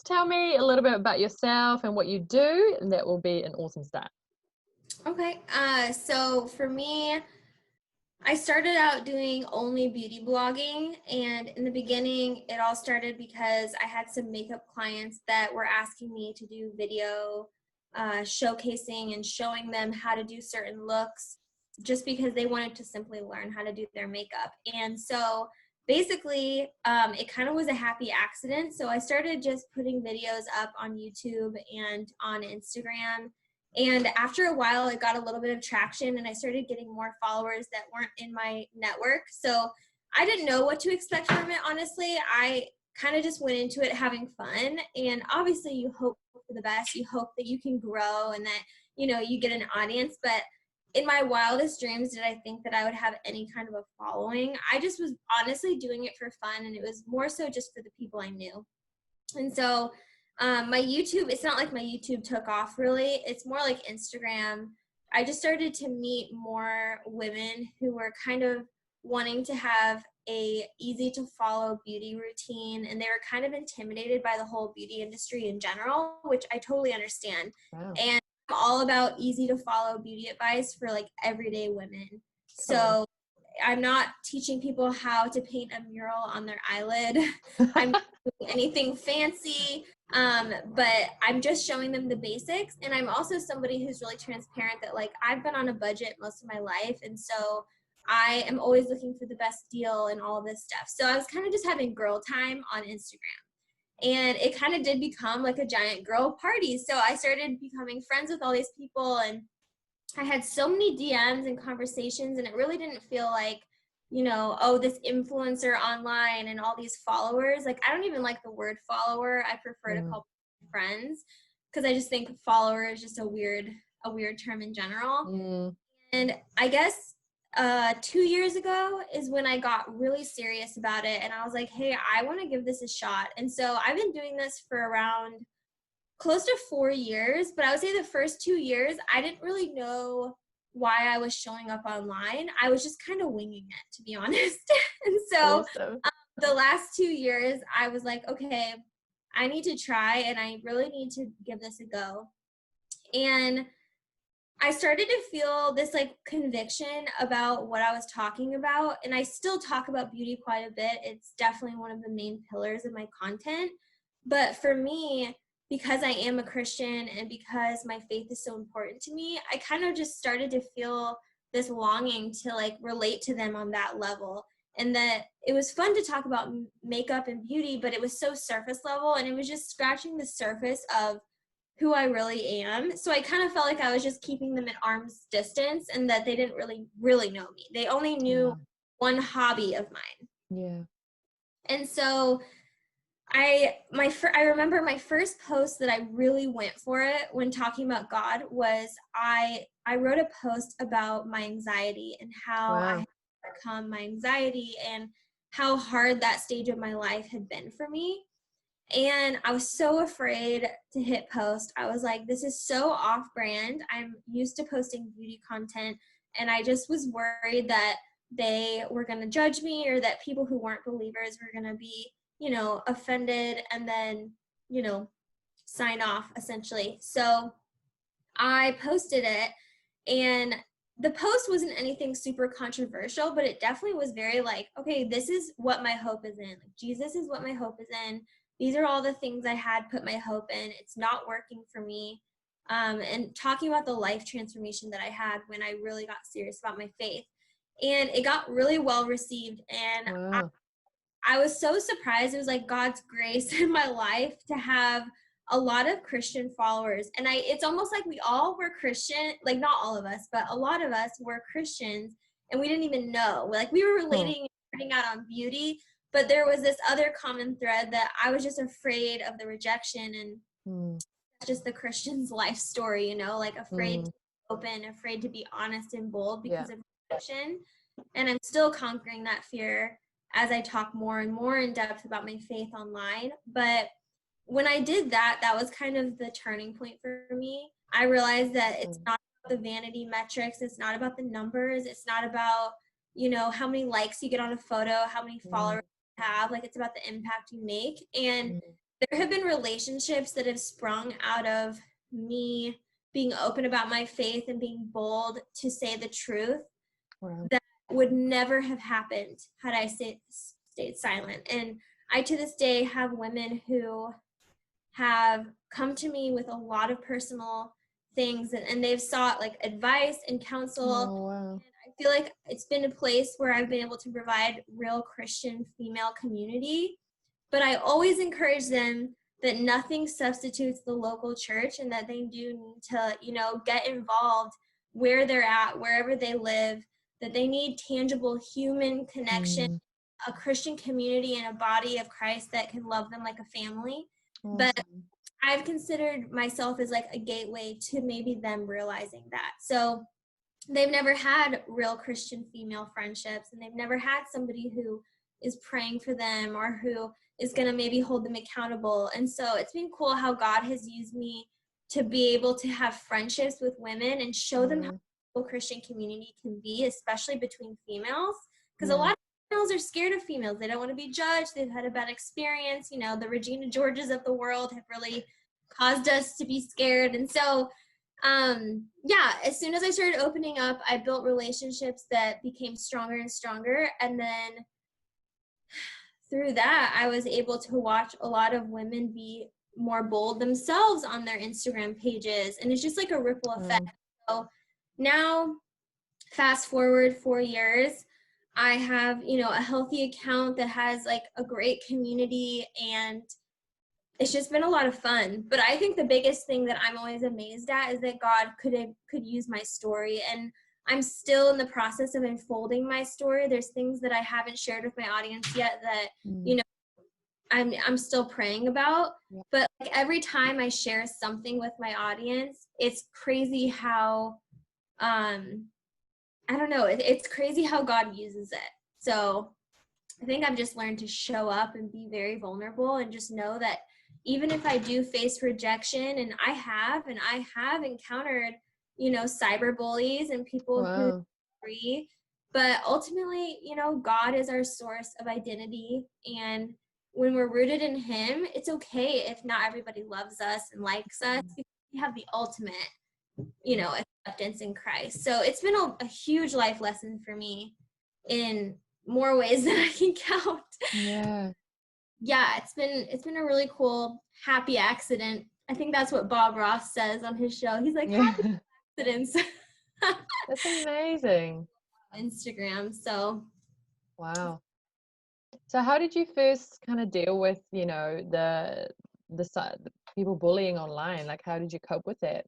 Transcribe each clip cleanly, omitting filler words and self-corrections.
just tell me a little bit about yourself and what you do, and that will be an awesome start. Okay. So for me, I started out doing only beauty blogging, and in the beginning, it all started because I had some makeup clients that were asking me to do video showcasing and showing them how to do certain looks just because they wanted to simply learn how to do their makeup. And so basically, it kind of was a happy accident. So I started just putting videos up on YouTube and on Instagram. And after a while, it got a little bit of traction and I started getting more followers that weren't in my network. So I didn't know what to expect from it, honestly. I kind of just went into it having fun. And obviously, you hope for the best. You hope that you can grow and that, you get an audience. But in my wildest dreams, did I think that I would have any kind of a following? I just was honestly doing it for fun. And it was more so just for the people I knew. And so my YouTube, it's not like my YouTube took off really. It's more like Instagram. I just started to meet more women who were kind of wanting to have a easy to follow beauty routine, and they were kind of intimidated by the whole beauty industry in general, which I totally understand. Wow. And I'm all about easy to follow beauty advice for like everyday women. So I'm not teaching people how to paint a mural on their eyelid. I'm not doing anything fancy, but I'm just showing them the basics. And I'm also somebody who's really transparent that like I've been on a budget most of my life. And so I am always looking for the best deal and all of this stuff. So I was kind of just having girl time on Instagram. And it kind of did become like a giant girl party. So I started becoming friends with all these people, and I had so many DMs and conversations, and it really didn't feel like, oh, this influencer online and all these followers. Like, I don't even like the word follower. I prefer to call them friends because I just think follower is just a weird term in general. And I guess 2 years ago is when I got really serious about it. And I was like, hey, I want to give this a shot. And so I've been doing this for around close to 4 years, but I would say the first 2 years, I didn't really know why I was showing up online. I was just kind of winging it, to be honest. And so Awesome. The last 2 years, I was like, okay, I need to try and I really need to give this a go. And I started to feel this like conviction about what I was talking about. And I still talk about beauty quite a bit. It's definitely one of the main pillars of my content. But for me, because I am a Christian and because my faith is so important to me, I kind of just started to feel this longing to like relate to them on that level. And that it was fun to talk about makeup and beauty, but it was so surface level and it was just scratching the surface of who I really am. So I kind of felt like I was just keeping them at arm's distance and that they didn't really know me. They only knew one hobby of mine. Yeah. And so I remember my first post that I really went for it when talking about God was I wrote a post about my anxiety and how I had overcome my anxiety and how hard that stage of my life had been for me. And I was so afraid to hit post. I was like, this is so off brand. I'm used to posting beauty content. And I just was worried that they were going to judge me or that people who weren't believers were going to be, offended and then, sign off essentially. So I posted it, and the post wasn't anything super controversial, but it definitely was very like, okay, this is what my hope is in. Like, Jesus is what my hope is in. These are all the things I had put my hope in. It's not working for me. And talking about the life transformation that I had when I really got serious about my faith. And it got really well received. And I was so surprised. It was like God's grace in my life to have a lot of Christian followers. And it's almost like we all were Christian, like not all of us, but a lot of us were Christians and we didn't even know. Like we were relating and starting out on beauty, but there was this other common thread that I was just afraid of the rejection, and that's just the Christian's life story, like afraid to be open, afraid to be honest and bold because of rejection. And I'm still conquering that fear as I talk more and more in depth about my faith online. But when I did that, that was kind of the turning point for me. I realized that it's not about the vanity metrics. It's not about the numbers. It's not about, how many likes you get on a photo, how many followers you have. Like, it's about the impact you make. And there have been relationships that have sprung out of me being open about my faith and being bold to say the truth Wow. that would never have happened had I stayed silent. And I, to this day, have women who have come to me with a lot of personal things, and they've sought like advice and counsel. Oh, wow. And I feel like it's been a place where I've been able to provide real Christian female community. But I always encourage them that nothing substitutes the local church, and that they do need to, get involved where they're at, wherever they live, that they need tangible human connection, a Christian community, and a body of Christ that can love them like a family. Awesome. But I've considered myself as like a gateway to maybe them realizing that. So they've never had real Christian female friendships, and they've never had somebody who is praying for them or who is going to maybe hold them accountable. And so it's been cool how God has used me to be able to have friendships with women and show them how Christian community can be, especially between females. Because a lot of females are scared of females. They don't want to be judged. They've had a bad experience. The Regina Georges of the world have really caused us to be scared. And so as soon as I started opening up, I built relationships that became stronger and stronger. And then through that, I was able to watch a lot of women be more bold themselves on their Instagram pages. And it's just like a ripple effect. So now, fast forward 4 years, I have, a healthy account that has like a great community, and it's just been a lot of fun. But I think the biggest thing that I'm always amazed at is that God could use my story. And I'm still in the process of unfolding my story. There's things that I haven't shared with my audience yet that, I'm still praying about. But like every time I share something with my audience, it's crazy how, I don't know, it's crazy how God uses it. So I think I've just learned to show up and be very vulnerable, and just know that even if I do face rejection, and I have encountered, cyber bullies and people who agree, but ultimately, God is our source of identity. And when we're rooted in Him, it's okay if not everybody loves us and likes us, because we have the ultimate, acceptance in Christ. So it's been a huge life lesson for me in more ways than I can count. It's been a really cool, happy accident. I think that's what Bob Ross says on his show. He's like, happy accidents. That's amazing. Instagram. So wow. So how did you first kind of deal with, the people bullying online? Like, how did you cope with it?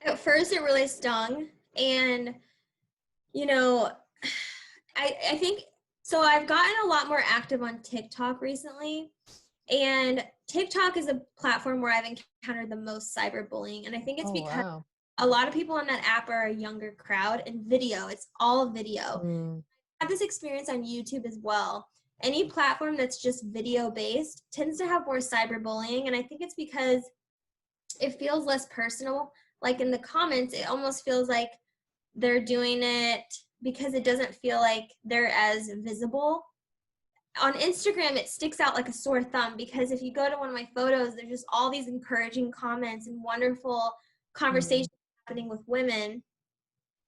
At first it really stung, and I think so. I've gotten a lot more active on TikTok recently, and TikTok is a platform where I've encountered the most cyberbullying. And I think it's because a lot of people on that app are a younger crowd, and it's all video. I have this experience on YouTube as well. Any platform that's just video based tends to have more cyberbullying. And I think it's because it feels less personal. Like in the comments, it almost feels like they're doing it because it doesn't feel like they're as visible. On Instagram, it sticks out like a sore thumb, because if you go to one of my photos, there's just all these encouraging comments and wonderful conversations happening with women.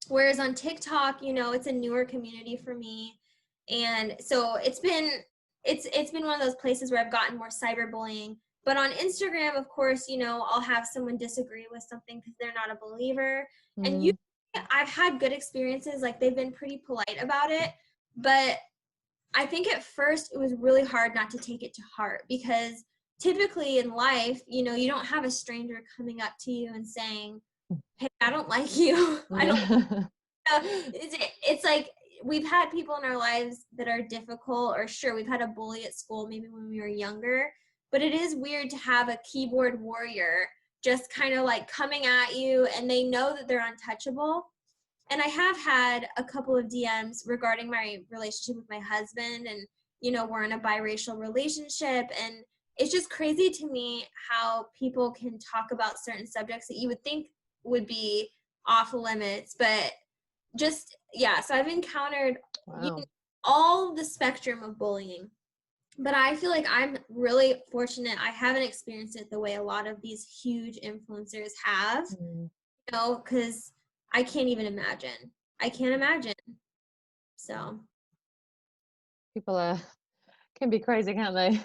Whereas on TikTok, it's a newer community for me. And so it's been one of those places where I've gotten more cyberbullying. But on Instagram, of course, I'll have someone disagree with something because they're not a believer. And I've had good experiences. Like, they've been pretty polite about it. But I think at first it was really hard not to take it to heart, because typically in life, you don't have a stranger coming up to you and saying, hey, I don't like you. I don't. It's like, we've had people in our lives that are difficult, or sure, we've had a bully at school maybe when we were younger, but it is weird to have a keyboard warrior just kind of like coming at you, and they know that they're untouchable. And I have had a couple of DMs regarding my relationship with my husband, and we're in a biracial relationship, and it's just crazy to me how people can talk about certain subjects that you would think would be off limits. But just so I've encountered all the spectrum of bullying. But I feel like I'm really fortunate. I haven't experienced it the way a lot of these huge influencers have, Mm. because I can't even imagine. I can't imagine. So, People can be crazy, can't they?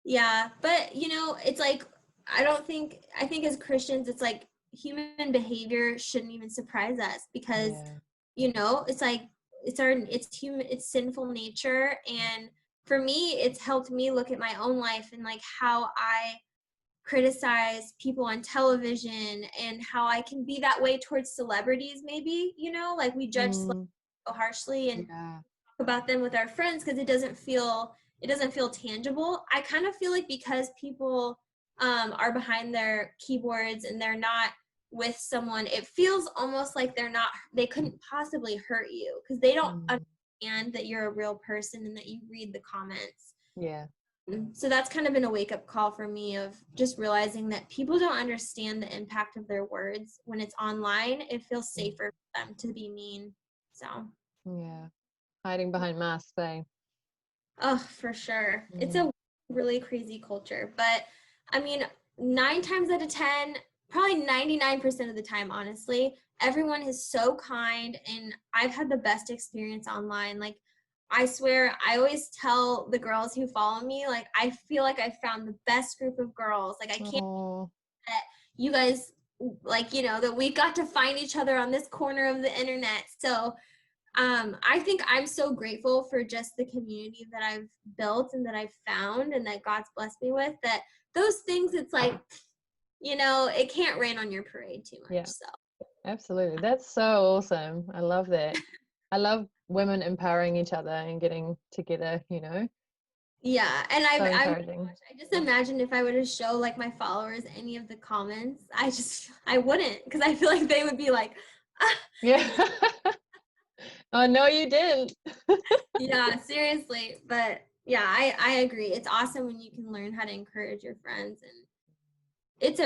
yeah. But, it's like, I think as Christians, it's like human behavior shouldn't even surprise us because, Yeah. it's like, it's sinful nature. And for me, it's helped me look at my own life and like how I criticize people on television and how I can be that way towards celebrities, maybe, like we judge celebrities Mm. so harshly and Yeah. talk about them with our friends because it doesn't feel tangible. I kind of feel like because people are behind their keyboards and they're not with someone, it feels almost like they couldn't possibly hurt you because they don't Mm. understand that you're a real person and that you read the comments. Yeah. So that's kind of been a wake-up call for me of just realizing that people don't understand the impact of their words. When it's online, it feels Mm. safer for them to be mean. So, Yeah. Hiding behind masks, eh? oh, for sure. It's Mm. a really crazy culture. But I mean, 9 times out of 10, probably 99% of the time, honestly, everyone is so kind. And I've had the best experience online. Like, I swear, I always tell the girls who follow me, like, I feel like I found the best group of girls. Like, I can't Oh. that you guys, like, that we got to find each other on this corner of the internet. So, I think I'm so grateful for just the community that I've built and that I've found and that God's blessed me with, that those things, it's like, it can't rain on your parade too much. Yeah. So, Absolutely. That's so awesome. I love that. I love women empowering each other and getting together, yeah. And So I'm encouraging. I just imagine if I were to show like my followers any of the comments, I wouldn't, because I feel like they would be like, ah. Yeah. Oh, no, you didn't. Yeah, seriously. But yeah, I agree. It's awesome when you can learn how to encourage your friends, and it's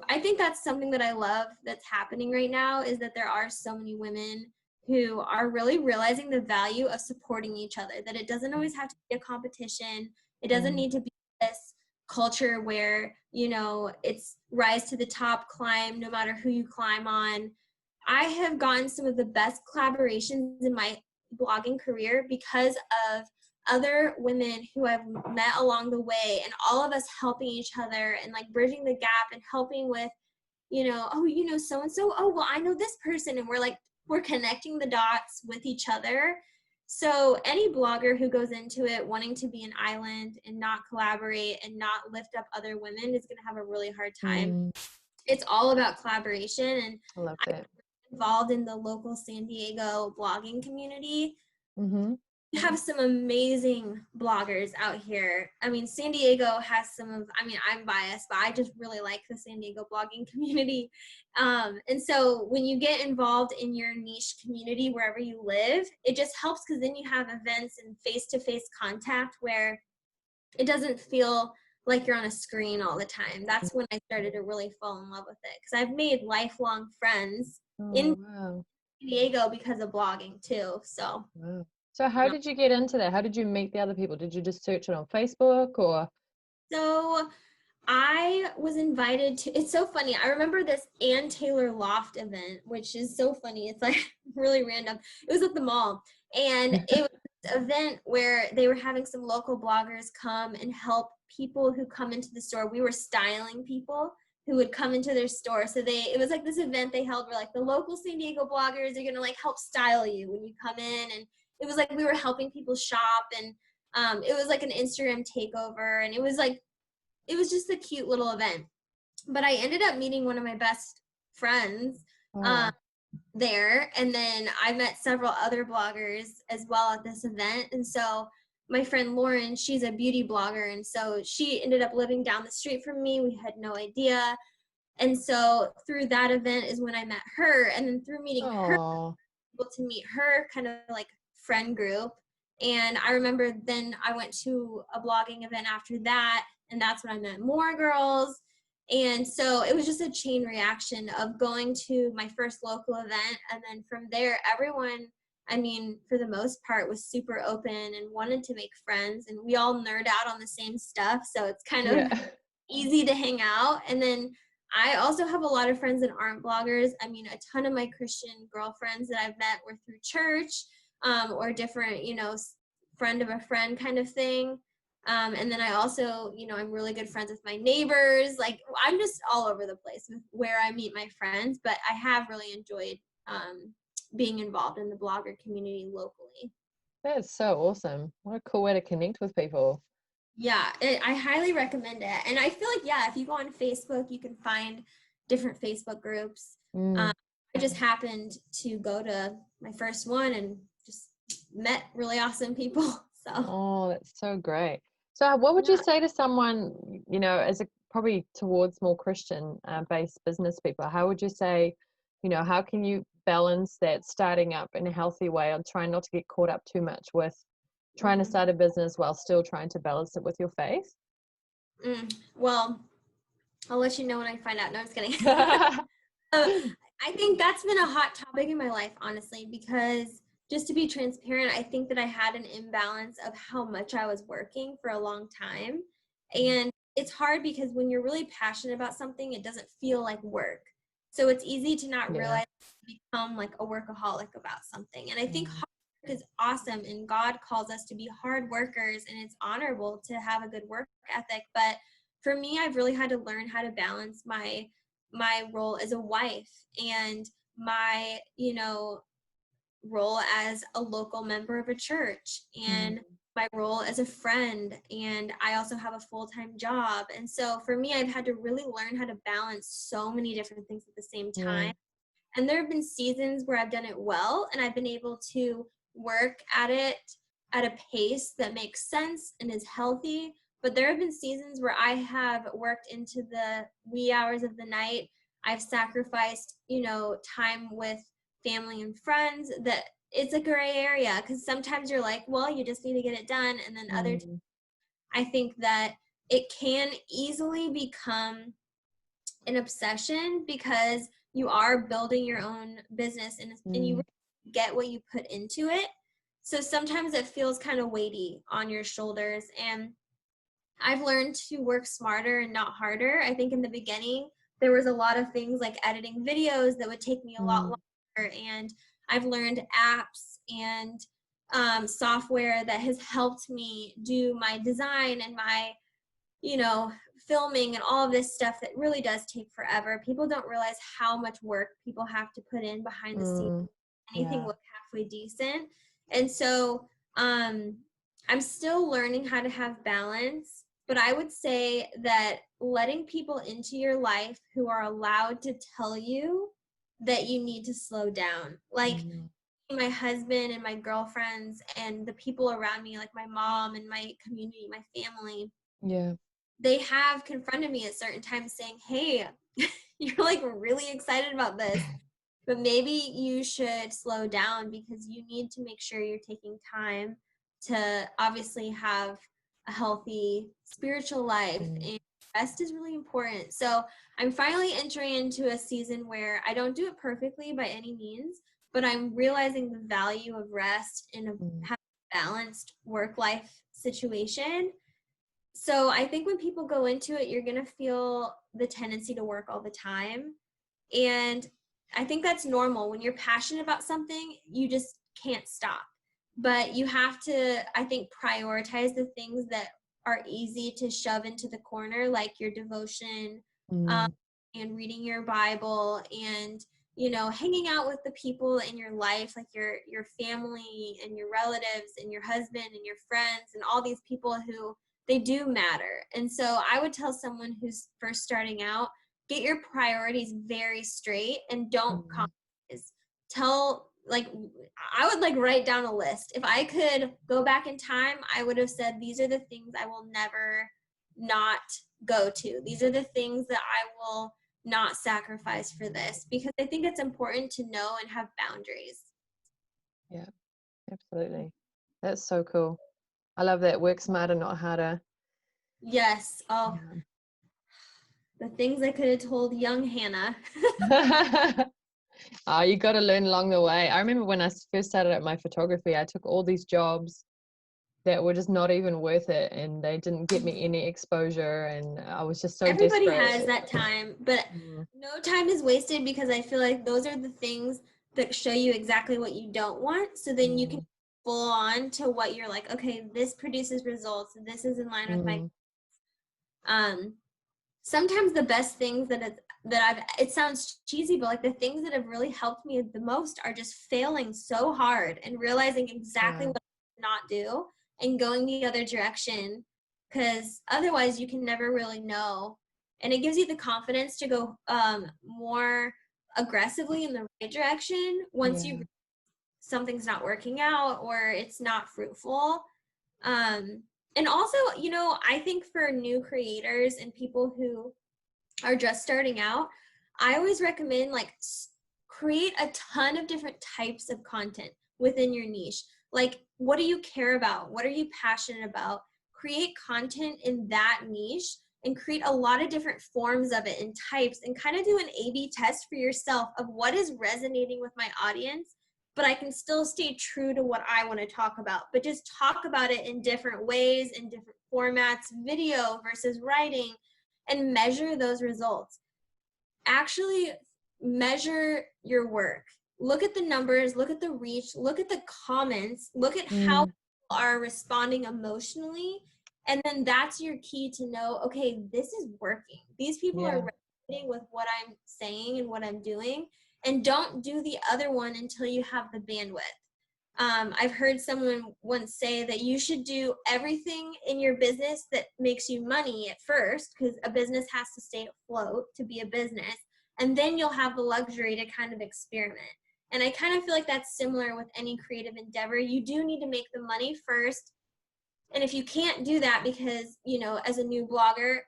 I think that's something that I love that's happening right now, is that there are so many women who are really realizing the value of supporting each other, that it doesn't always have to be a competition. It doesn't Mm. need to be this culture where, it's rise to the top, climb no matter who you climb on. I have gotten some of the best collaborations in my blogging career because of other women who I've met along the way, and all of us helping each other and like bridging the gap and helping with, oh, so and so, oh, well, I know this person, and we're connecting the dots with each other. So any blogger who goes into it wanting to be an island and not collaborate and not lift up other women is going to have a really hard time. Mm. It's all about collaboration, and I love I'm that. involved in the local San Diego blogging community. Mm-hmm. We have some amazing bloggers out here. I mean, San Diego has I'm biased, but I just really like the San Diego blogging community. And so when you get involved in your niche community, wherever you live, it just helps because then you have events and face-to-face contact where it doesn't feel like you're on a screen all the time. That's when I started to really fall in love with it, because I've made lifelong friends in Oh, wow. San Diego because of blogging too. So, Wow. So how did you get into that? How did you meet the other people? Did you just search it on Facebook or? so I was invited to, it's so funny. I remember this Ann Taylor Loft event, which is so funny. It's like really random. It was at the mall, and it was this event where they were having some local bloggers come and help people who come into the store. We were styling people who would come into their store. So it was like this event they held where like the local San Diego bloggers are going to like help style you when you come in. And it was like we were helping people shop, and it was like an Instagram takeover, and it was just a cute little event. But I ended up meeting one of my best friends Oh, there. And then I met several other bloggers as well at this event. And so my friend Lauren, she's a beauty blogger. And so she ended up living down the street from me. We had no idea. And so through that event is when I met her. And then through meeting her, oh, able to meet her kind of like friend group. And I remember then I went to a blogging event after that, and that's when I met more girls. And so it was just a chain reaction of going to my first local event, and then from there everyone I mean, for the most part, was super open and wanted to make friends. And we all nerd out on the same stuff. So it's kind of Yeah. easy to hang out. And then I also have a lot of friends that aren't bloggers. I mean, a ton of my Christian girlfriends that I've met were through church, or different, friend of a friend kind of thing. And then I also, I'm really good friends with my neighbors. Like, I'm just all over the place with where I meet my friends, but I have really enjoyed being involved in the blogger community locally. That's so awesome. What a cool way to connect with people. Yeah, I highly recommend it. And I feel like, yeah, if you go on Facebook, you can find different Facebook groups. Mm. I just happened to go to my first one and just met really awesome people. So, Oh, that's so great. So what would you yeah. say to someone, as a probably towards more Christian based business people? How would you say, how can you balance that starting up in a healthy way and trying not to get caught up too much with trying to Mhm. start a business while still trying to balance it with your faith? Well, I'll let you know when I find out. No, I'm just kidding. I think that's been a hot topic in my life, honestly, because just to be transparent, I think that I had an imbalance of how much I was working for a long time. And it's hard because when you're really passionate about something, it doesn't feel like work. So it's easy to not Yeah. realize become like a workaholic about something. And I think Mm. hard work is awesome, and God calls us to be hard workers, and it's honorable to have a good work ethic. But for me, I've really had to learn how to balance my role as a wife and my role as a local member of a church, Mm. and my role as a friend, and I also have a full-time job. And so for me, I've had to really learn how to balance so many different things at the same Yeah. time. And there have been seasons where I've done it well, and I've been able to work at it at a pace that makes sense and is healthy. But there have been seasons where I have worked into the wee hours of the night. I've sacrificed, time with family and friends. That it's a gray area, because sometimes you're like, well, you just need to get it done. And then other times, Mm. I think that it can easily become an obsession, because you are building your own business, and you Mm. really get what you put into it. So sometimes it feels kind of weighty on your shoulders. And I've learned to work smarter and not harder. I think in the beginning, there was a lot of things like editing videos that would take me a lot Mm. longer. And I've learned apps and software that has helped me do my design and my filming and all of this stuff that really does take forever. People don't realize how much work people have to put in behind the scenes. Mm. Anything Yeah. look halfway decent. And so I'm still learning how to have balance, but I would say that letting people into your life who are allowed to tell you that you need to slow down. Like Mm. my husband and my girlfriends and the people around me, like my mom and my community, my family, Yeah. they have confronted me at certain times saying, hey, you're like really excited about this, but maybe you should slow down, because you need to make sure you're taking time to obviously have a healthy spiritual life, Mm. and rest is really important. So I'm finally entering into a season where I don't do it perfectly by any means, but I'm realizing the value of rest in a Mm. balanced work-life situation. So I think when people go into it, you're going to feel the tendency to work all the time. And I think that's normal. When you're passionate about something, you just can't stop. But you have to, I think, prioritize the things that are easy to shove into the corner, like your devotion, um, Mm. and reading your Bible, and hanging out with the people in your life, like your family and your relatives and your husband and your friends and all these people who they do matter. And so I would tell someone who's first starting out, get your priorities very straight and don't Mm. compromise. I would write down a list. If I could go back in time, I would have said, these are the things I will never not go to. These are the things that I will not sacrifice for this, because I think it's important to know and have boundaries. Yeah, absolutely. That's so cool. I love that. Work smarter, not harder. Yes. Oh, Yeah. the things I could have told young Hannah. You got to learn along the way. I remember when I first started at my photography, I took all these jobs that were just not even worth it, and they didn't get me any exposure, and I was just so Everybody desperate. has that time, but Mm, no time is wasted, because I feel like those are the things that show you exactly what you don't want. So then you can mm, full on to what you're like, okay, this produces results. This is in line with my, mm, um, sometimes the best things it sounds cheesy, but like the things that have really helped me the most are just failing so hard and realizing exactly wow. what to not do and going the other direction, because otherwise you can never really know. And it gives you the confidence to go more aggressively in the right direction once Yeah. you something's not working out or it's not fruitful. um and also, I think for new creators and people who are just starting out, I always recommend like create a ton of different types of content within your niche. Like, what do you care about? What are you passionate about? Create content in that niche and create a lot of different forms of it and types, and kind of do an A/B test for yourself of what is resonating with my audience, but I can still stay true to what I want to talk about, but just talk about it in different ways, in different formats, video versus writing, and measure those results. Actually measure your work. Look at the numbers, look at the reach, look at the comments, look at how Mm, people are responding emotionally. And then that's your key to know, okay, this is working. These people are yeah. resonating with what I'm saying and what I'm doing. And don't do the other one until you have the bandwidth. I've heard someone once say that you should do everything in your business that makes you money at first, because a business has to stay afloat to be a business, and then you'll have the luxury to kind of experiment. And I kind of feel like that's similar with any creative endeavor. You do need to make the money first. And if you can't do that because, as a new blogger,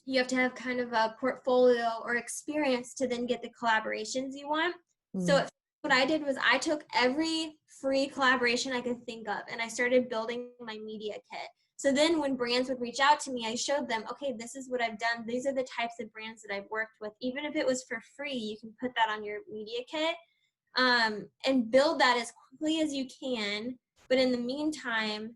you have to have kind of a portfolio or experience to then get the collaborations you want. So Mm, what I did was I took every free collaboration I could think of and I started building my media kit. So then when brands would reach out to me, I showed them, okay, this is what I've done. These are the types of brands that I've worked with. Even if it was for free, you can put that on your media kit, and build that as quickly as you can. But in the meantime,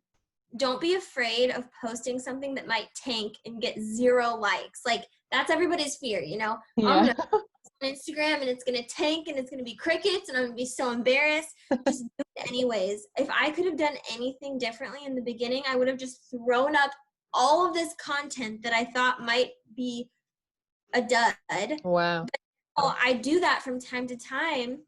don't be afraid of posting something that might tank and get 0 likes. Like, that's everybody's fear, I'm yeah. gonna post on Instagram and it's gonna tank and it's gonna be crickets and I'm gonna be so embarrassed. Just do it anyways. If I could have done anything differently in the beginning, I would have just thrown up all of this content that I thought might be a dud. Wow. But I do that from time to time,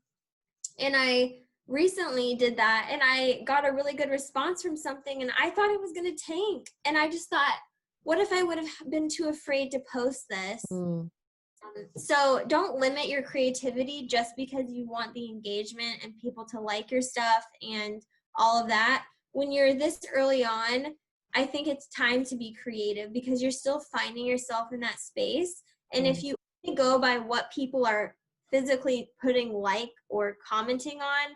and I recently did that and I got a really good response from something and I thought it was going to tank. And I just thought, what if I would have been too afraid to post this? Mm, So don't limit your creativity just because you want the engagement and people to like your stuff and all of that. When you're this early on, I think it's time to be creative because you're still finding yourself in that space. And if mm, you only go by what people are physically putting like or commenting on,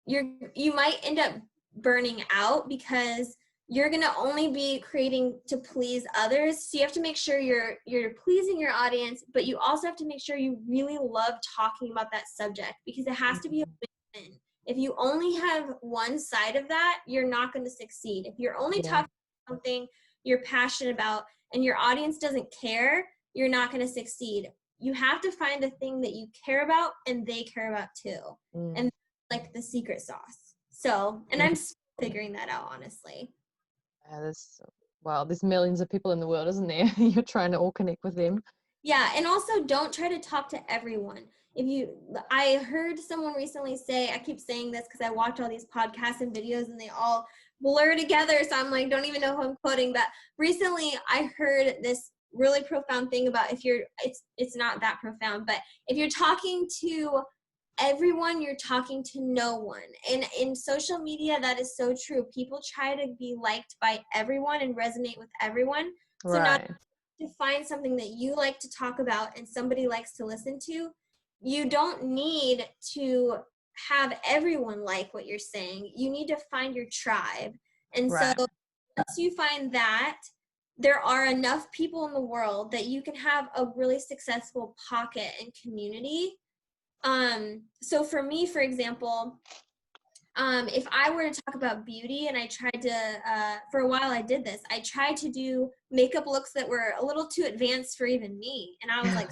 you might end up burning out because you're going to only be creating to please others. So you have to make sure you're pleasing your audience, but you also have to make sure you really love talking about that subject, because it has to be a mm, win-win. If you only have one side of that, you're not going to succeed. If you're only yeah. talking about something you're passionate about and your audience doesn't care, you're not going to succeed. You have to find a thing that you care about and they care about too. Mm, And like the secret sauce. So, and mm. I'm still figuring that out, honestly. Yeah, there's millions of people in the world, isn't there? You're trying to all connect with them. Yeah, and also don't try to talk to everyone. I heard someone recently say, I keep saying this because I watch all these podcasts and videos and they all blur together. So I'm like, don't even know who I'm quoting. But recently I heard this really profound thing about it's not that profound, but if you're talking to everyone, you're talking to no one. And in social media, that is so true. People try to be liked by everyone and resonate with everyone. So now Right. to find something that you like to talk about and somebody likes to listen to, you don't need to have everyone like what you're saying. You need to find your tribe. And so Right. once you find that, there are enough people in the world that you can have a really successful pocket and community So for me, for example, if I were to talk about beauty, and I tried to, for a while I did this, I tried to do makeup looks that were a little too advanced for even me. And I was like,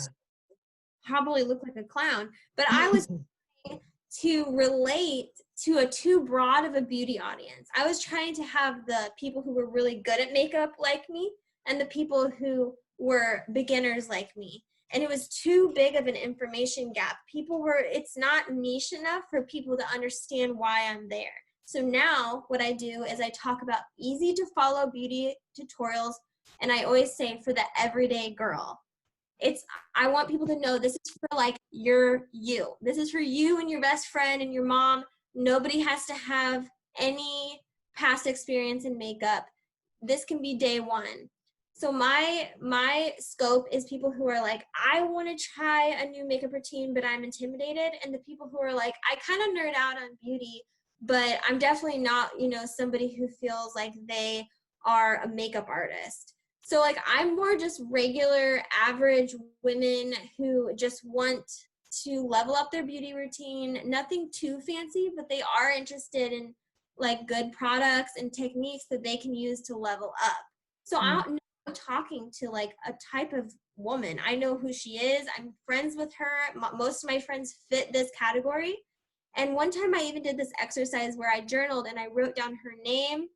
probably look like a clown, but I was trying to relate to a too broad of a beauty audience. I was trying to have the people who were really good at makeup like me and the people who were beginners like me. And it was too big of an information gap. It's not niche enough for people to understand why I'm there. So now what I do is I talk about easy to follow beauty tutorials. And I always say for the everyday girl. I want people to know this is for like you. This is for you and your best friend and your mom. Nobody has to have any past experience in makeup. This can be day one. So my scope is people who are like, I want to try a new makeup routine, but I'm intimidated. And the people who are like, I kind of nerd out on beauty, but I'm definitely not, somebody who feels like they are a makeup artist. So like I'm more just regular average women who just want to level up their beauty routine, nothing too fancy, but they are interested in like good products and techniques that they can use to level up. So I don't know, talking to like a type of woman. I know who she is. I'm friends with her. Most of my friends fit this category. And one time I even did this exercise where I journaled and I wrote down her name,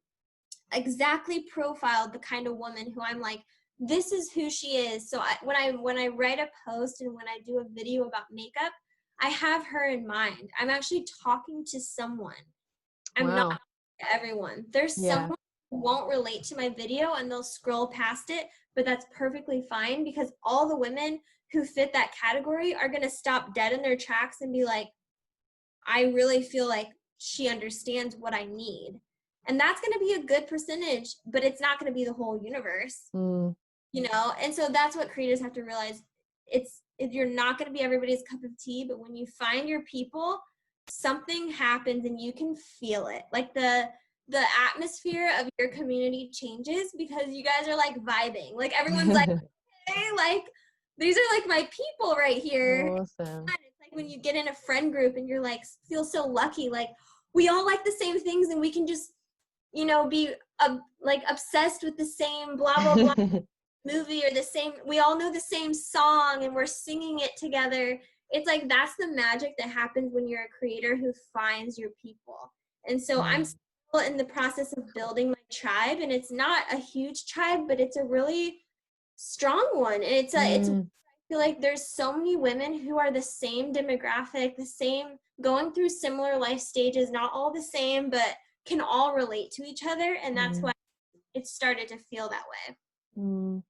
exactly profiled the kind of woman who I'm like, this is who she is. So when I write a post and when I do a video about makeup, I have her in mind. I'm actually talking to someone. I'm not Wow. to everyone. There's Yeah. someone who won't relate to my video and they'll scroll past it, but that's perfectly fine because all the women who fit that category are going to stop dead in their tracks and be like, I really feel like she understands what I need. And that's going to be a good percentage, but it's not going to be the whole universe, And so that's what creators have to realize. You're not going to be everybody's cup of tea, but when you find your people, something happens and you can feel it. Like the atmosphere of your community changes because you guys are like vibing. Like everyone's like, hey, like these are like my people right here. Awesome. It's like when you get in a friend group and you're like, feel so lucky. Like we all like the same things and we can just, be like obsessed with the same blah, blah, blah movie or we all know the same song and we're singing it together. It's like, that's the magic that happens when you're a creator who finds your people. And so I'm still in the process of building my tribe, and it's not a huge tribe, but it's a really strong one. And I feel like there's so many women who are the same demographic, the same, going through similar life stages, not all the same, but can all relate to each other. And that's why it started to feel that way.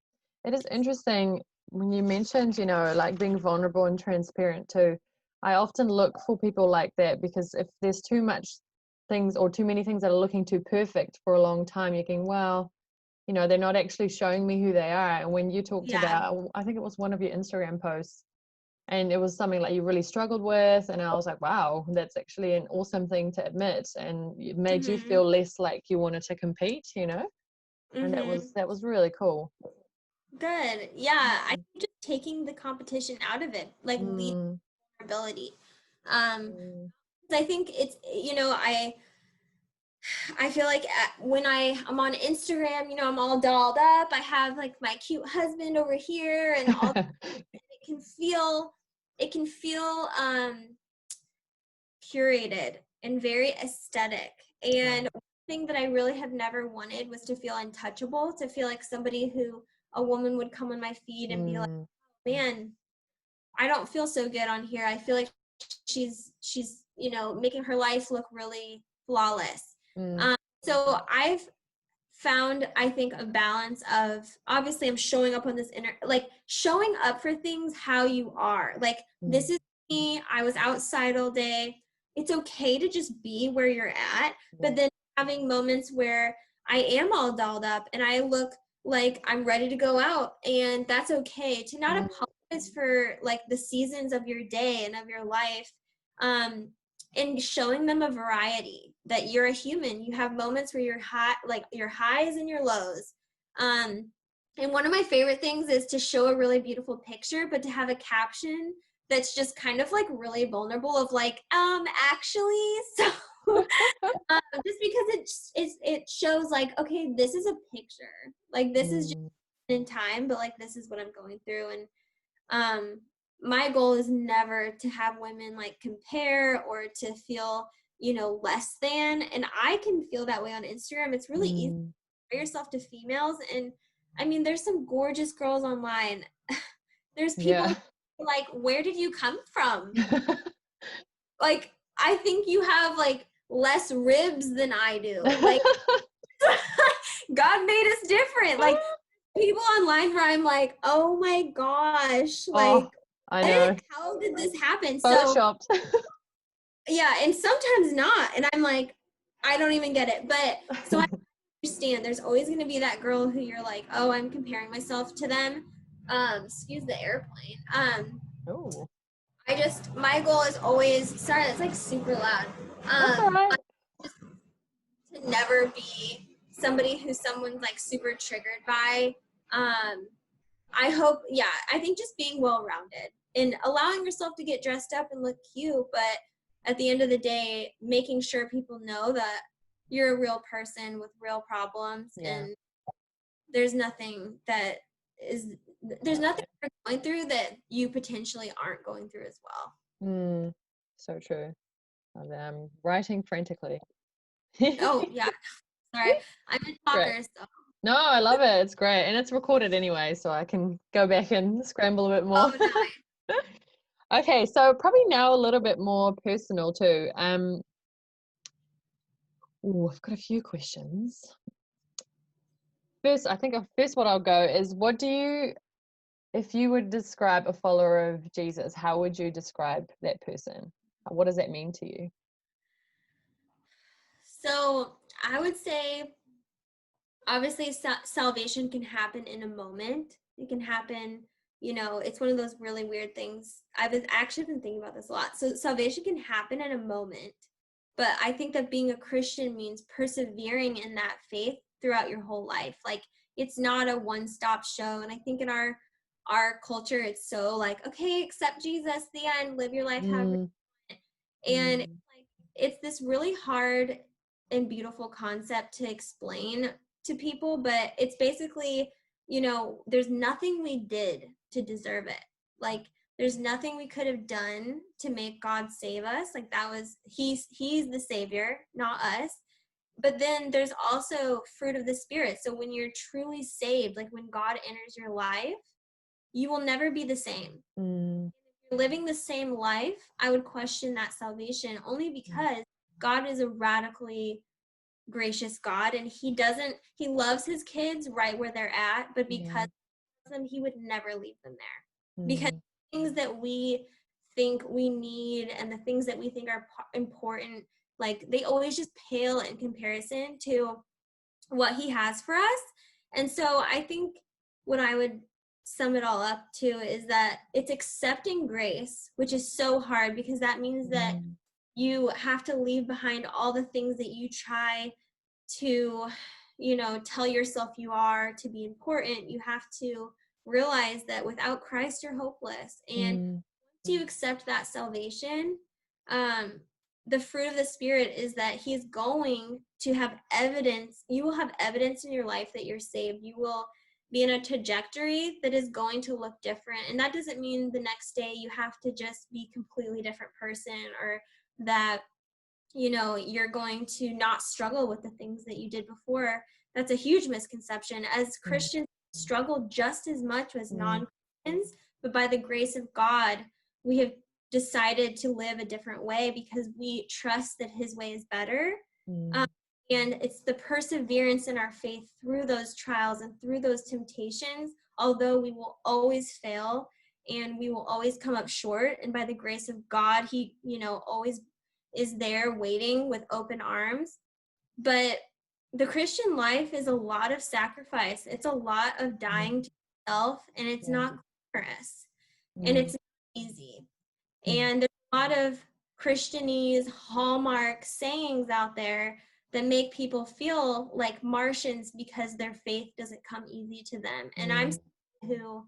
It is interesting when you mentioned, like being vulnerable and transparent too. I often look for people like that because if there's too much things or too many things that are looking too perfect for a long time, you're thinking, well, they're not actually showing me who they are. And when you talked about, I think it was one of your Instagram posts, and it was something like you really struggled with, and I was like, wow, that's actually an awesome thing to admit, and it made you feel less like you wanted to compete, and that was really cool. Good. Yeah, I think just taking the competition out of it, like leading vulnerability. I think it's, I feel like when I'm on Instagram, I'm all dolled up. I have like my cute husband over here and all it can feel curated and very aesthetic. And one thing that I really have never wanted was to feel untouchable, to feel like somebody who a woman would come on my feed and be like, man, I don't feel so good on here. I feel like she's making her life look really flawless. So I've found, I think, a balance of, obviously I'm showing up on this showing up for things how you are. Like, this is me. I was outside all day. It's okay to just be where you're at, but then having moments where I am all dolled up and I look like I'm ready to go out, and that's okay. To not apologize for like the seasons of your day and of your life, and showing them a variety, that you're a human. You have moments where you're high, like your highs and your lows. And one of my favorite things is to show a really beautiful picture, but to have a caption that's just kind of like really vulnerable of like, actually, so just because it shows like, okay, this is a picture, like this is just Mm, in time, but like this is what I'm going through. And my goal is never to have women like compare or to feel, less than. And I can feel that way on Instagram. It's really easy to mm, compare yourself to females. And I mean, there's some gorgeous girls online. There's people yeah. like, where did you come from? Like, I think you have like less ribs than I do. Like, God made us different. Like, people online where I'm like, oh my gosh, Oh, like, I know. how did this happen? So Photoshopped. yeah, and sometimes not. And I'm like, I don't even get it. But so I understand there's always gonna be that girl who you're like, oh, I'm comparing myself to them. Excuse the airplane. Oh, My goal is always, sorry, that's like super loud. that's all right. To never be somebody who someone's like super triggered by. I hope, yeah, I think just being well-rounded and allowing yourself to get dressed up and look cute, but at the end of the day, making sure people know that you're a real person with real problems, Yeah. and there's nothing that is, there's nothing you're going through that you potentially aren't going through as well. Mm, so true. I'm writing frantically. Oh, yeah, sorry. I'm a Great. talker, so. No, I love it. It's great. And it's recorded anyway, so I can go back and scramble a bit more. Oh, nice. Okay, so probably now a little bit more personal too. I've got a few questions. First, I think first what I'll go is if you would describe a follower of Jesus, how would you describe that person? What does that mean to you? So I would say, obviously, salvation can happen in a moment. It can happen, it's one of those really weird things. I've actually been thinking about this a lot. So salvation can happen in a moment, but I think that being a Christian means persevering in that faith throughout your whole life. Like, it's not a one-stop show. And I think in our culture, it's so like, okay, accept Jesus, the end, live your life however. Mm, And mm, like, it's this really hard and beautiful concept to explain to people, but it's basically, there's nothing we did to deserve it. Like, there's nothing we could have done to make God save us. Like, he's the savior, not us. But then there's also fruit of the spirit. So when you're truly saved, like when God enters your life, you will never be the same. mm, Living the same life, I would question that salvation, only because God is a radically gracious God, and he loves his kids right where they're at, but because yeah, of them, he would never leave them there. Because mm, things that we think we need and the things that we think are important, like, they always just pale in comparison to what he has for us. And so I think what I would sum it all up to is that it's accepting grace, which is so hard because that means that mm, you have to leave behind all the things that you try to, tell yourself you are to be important. You have to realize that without Christ, you're hopeless. And mm, once you accept that salvation, um, the fruit of the Spirit is that He's going to have evidence. You will have evidence in your life that you're saved. You will be in a trajectory that is going to look different. And that doesn't mean the next day you have to just be a completely different person, or that you're going to not struggle with the things that you did before. That's a huge misconception. As mm, Christians, struggle just as much as mm, non-Christians, but by the grace of God, we have decided to live a different way because we trust that his way is better. Um, mm, and it's the perseverance in our faith through those trials and through those temptations, although we will always fail and we will always come up short. And by the grace of God, he, always is there waiting with open arms. But the Christian life is a lot of sacrifice. It's a lot of mm, dying to yourself, and it's yeah, not glamorous, and mm, it's not easy. mm, And there's a lot of Christianese hallmark sayings out there that make people feel like Martians because their faith doesn't come easy to them. And I'm mm, who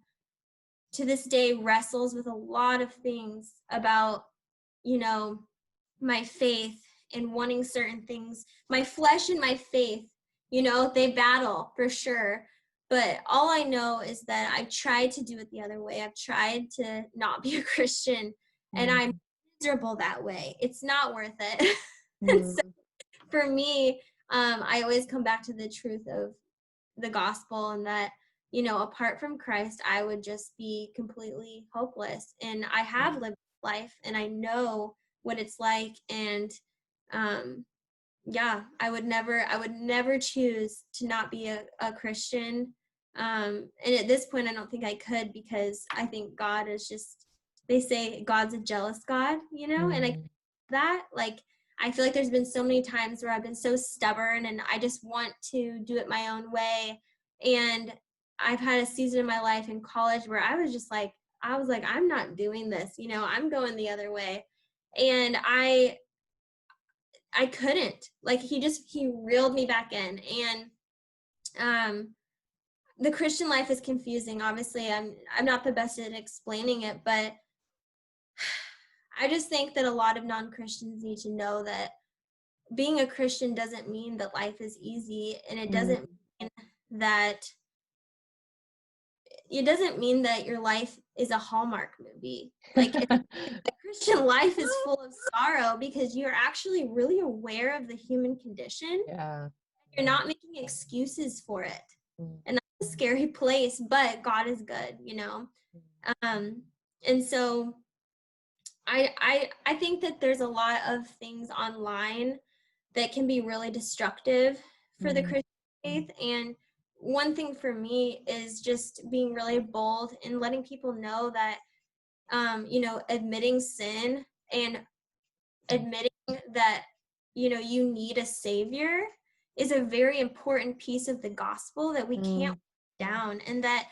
to this day wrestles with a lot of things about, you know, my faith and wanting certain things. My flesh and my faith, you know, they battle for sure. But all I know is that I've tried to do it the other way. I've tried to not be a Christian, and I'm miserable that way. It's not worth it. And so for me, I always come back to the truth of the gospel, and that, you know, apart from Christ, I would just be completely hopeless. And I have lived life, and I know what it's like. And yeah, I would never choose to not be a Christian. And at this point, I don't think I could, because I think God is just, they say God's a jealous God, you know, and like, I feel like there's been so many times where I've been so stubborn and I just want to do it my own way. And I've had a season in my life in college where I was like, I'm not doing this, you know, I'm going the other way. And I couldn't, like, he reeled me back in. And the Christian life is confusing. Obviously, I'm not the best at explaining it, but I just think that a lot of non-Christians need to know that being a Christian doesn't mean that life is easy, and it doesn't mean that your life is a Hallmark movie. Like, the Christian life is full of sorrow, because you're actually really aware of the human condition. Yeah. You're not making excuses for it. And that's a scary place, but God is good, you know? And so I think that there's a lot of things online that can be really destructive for the Christian faith. And one thing for me is just being really bold and letting people know that, you know, admitting sin and admitting that, you know, you need a savior is a very important piece of the gospel that we can't down. And that,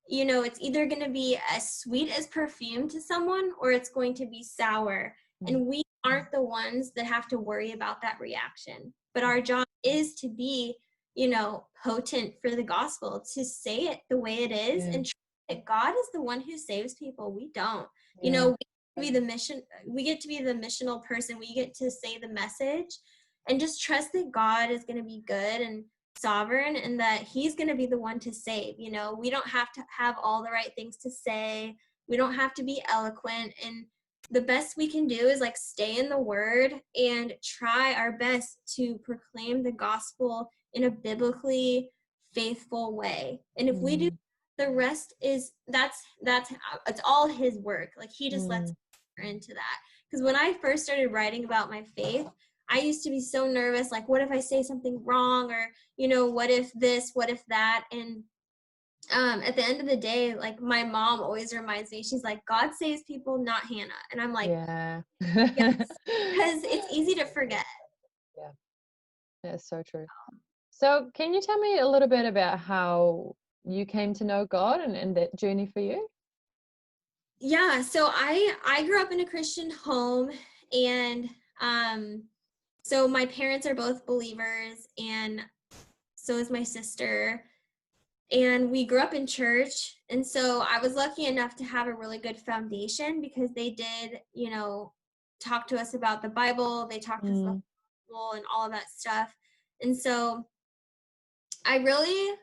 you know, it's either going to be as sweet as perfume to someone, or it's going to be sour. And we aren't the ones that have to worry about that reaction. But our job is to be, you know, potent for the gospel, to say it the way it is, and trust that God is the one who saves people. We don't. You know, we get to be the missional person. We get to say the message, and just trust that God is going to be good and sovereign, and that he's going to be the one to save. You know, we don't have to have all the right things to say. We don't have to be eloquent. And the best we can do is, like, stay in the word and try our best to proclaim the gospel in a biblically faithful way. And if we do, the rest is it's all his work. Like, he just lets us into that. Because when I first started writing about my faith, I used to be so nervous, like, what if I say something wrong, or, you know, what if this, what if that? And at the end of the day, like, my mom always reminds me, she's like, God saves people, not Hannah. And I'm like, yes, because it's easy to forget. Yeah, that's so true. So can you tell me a little bit about how you came to know God and that journey for you? Yeah, so I grew up in a Christian home, and so my parents are both believers, and so is my sister. And we grew up in church. And so I was lucky enough to have a really good foundation, because they did, you know, talk to us about the Bible. They talked to us about the Bible and all of that stuff. And so I really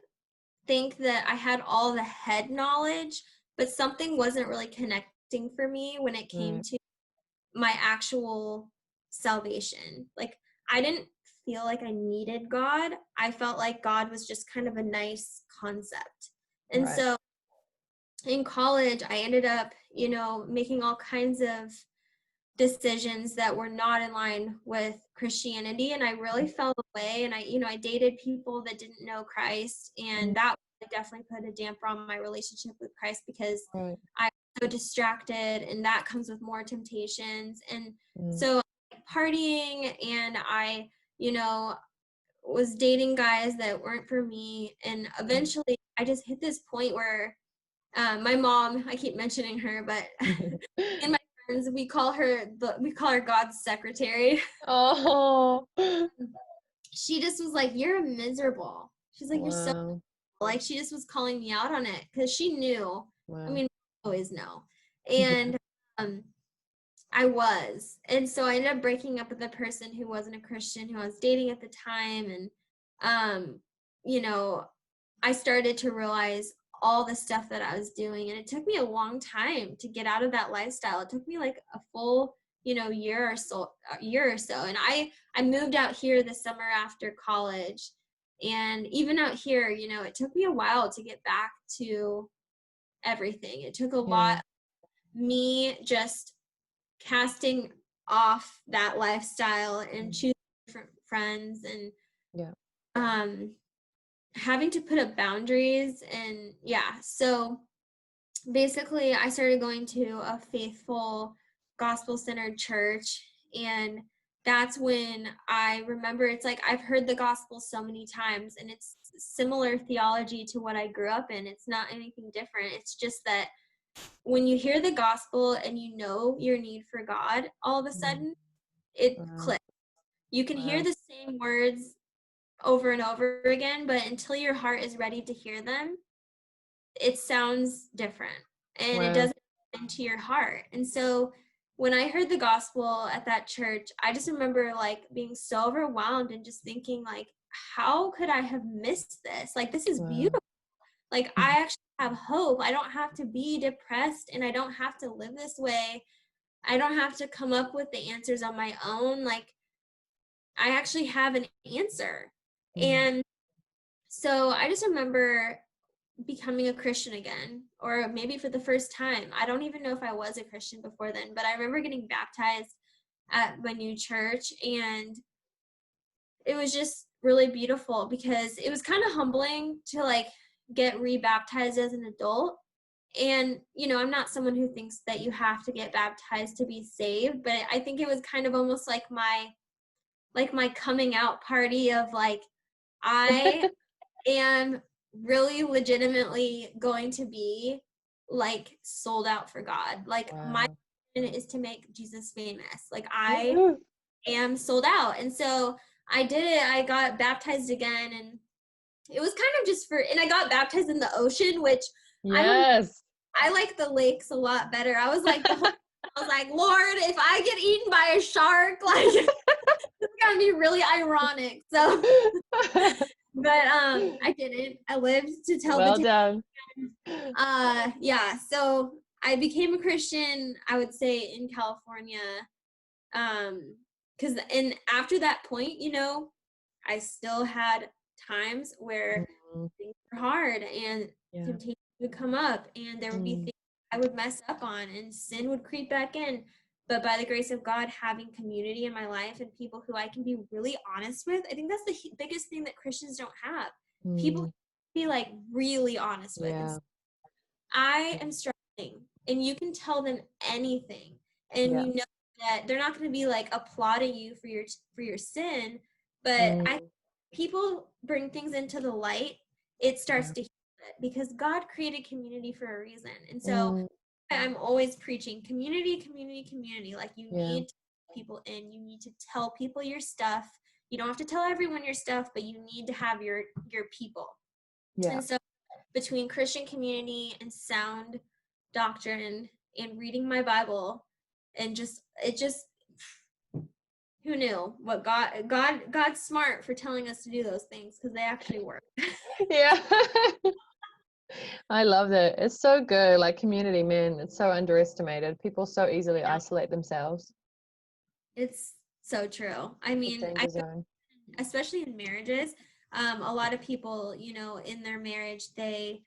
think that I had all the head knowledge, but something wasn't really connecting for me when it came to my actual salvation. Like, I didn't feel like I needed God. I felt like God was just kind of a nice concept. And so in college, I ended up, you know, making all kinds of decisions that were not in line with Christianity. And I really fell away. And I dated people that didn't know Christ. And that definitely put a damper on my relationship with Christ, because I was so distracted, and that comes with more temptations. And so partying, and I, you know, was dating guys that weren't for me. And eventually I just hit this point where my mom, I keep mentioning her, but and my friends, we call her God's secretary. Oh. She just was like, "You're miserable." She's like, "You're so," like, she just was calling me out on it, because she knew. I mean, always no. And I was. And so I ended up breaking up with a person who wasn't a Christian, who I was dating at the time. And, you know, I started to realize all the stuff that I was doing. And it took me a long time to get out of that lifestyle. It took me like a full, year or so. And I moved out here the summer after college. And even out here, it took me a while to get back to everything. It took a lot, me just casting off that lifestyle and choosing different friends and having to put up boundaries. And so basically I started going to a faithful gospel-centered church, and that's when I remember, it's like I've heard the gospel so many times and it's similar theology to what I grew up in. It's not anything different. It's just that when you hear the gospel and you know your need for God, all of a sudden it clicks. You can hear the same words over and over again, but until your heart is ready to hear them, it sounds different and it doesn't get into your heart. And so when I heard the gospel at that church, I just remember like being so overwhelmed and just thinking like, how could I have missed this? Like, this is beautiful. Like, I actually have hope. I don't have to be depressed and I don't have to live this way. I don't have to come up with the answers on my own. Like, I actually have an answer. And so I just remember becoming a Christian again, or maybe for the first time. I don't even know if I was a Christian before then, but I remember getting baptized at my new church, and it was just really beautiful because it was kind of humbling to like get rebaptized as an adult. And I'm not someone who thinks that you have to get baptized to be saved, but I think it was kind of almost like my coming out party of like, I am really legitimately going to be like sold out for God. Like, my mission is to make Jesus famous. Like, I am sold out. And so I did it. I got baptized again, and it was kind of just and I got baptized in the ocean, which I like the lakes a lot better. I was like, I was like, Lord, if I get eaten by a shark, like, it's gonna be really ironic. So, but I didn't. I lived to tell the tale. So I became a Christian, I would say, in California. And after that point, I still had times where things were hard and temptation would come up, and there would be things I would mess up on and sin would creep back in. But by the grace of God, having community in my life and people who I can be really honest with, I think that's the biggest thing that Christians don't have. People can be like really honest with. And I am struggling, and you can tell them anything, and you know that they're not going to be like applauding you for your sin. But people bring things into the light, it starts to heal it, because God created community for a reason. And so I'm always preaching community, community, community. Like, you need to let people in. You need to tell people your stuff. You don't have to tell everyone your stuff, but you need to have your people. And so between Christian community and sound doctrine and reading my Bible, and who knew what God's smart for telling us to do those things, because they actually work. I love that. It's so good. Like, community, man, it's so underestimated. People so easily isolate themselves. It's so true. I mean, especially in marriages, a lot of people, in their marriage, they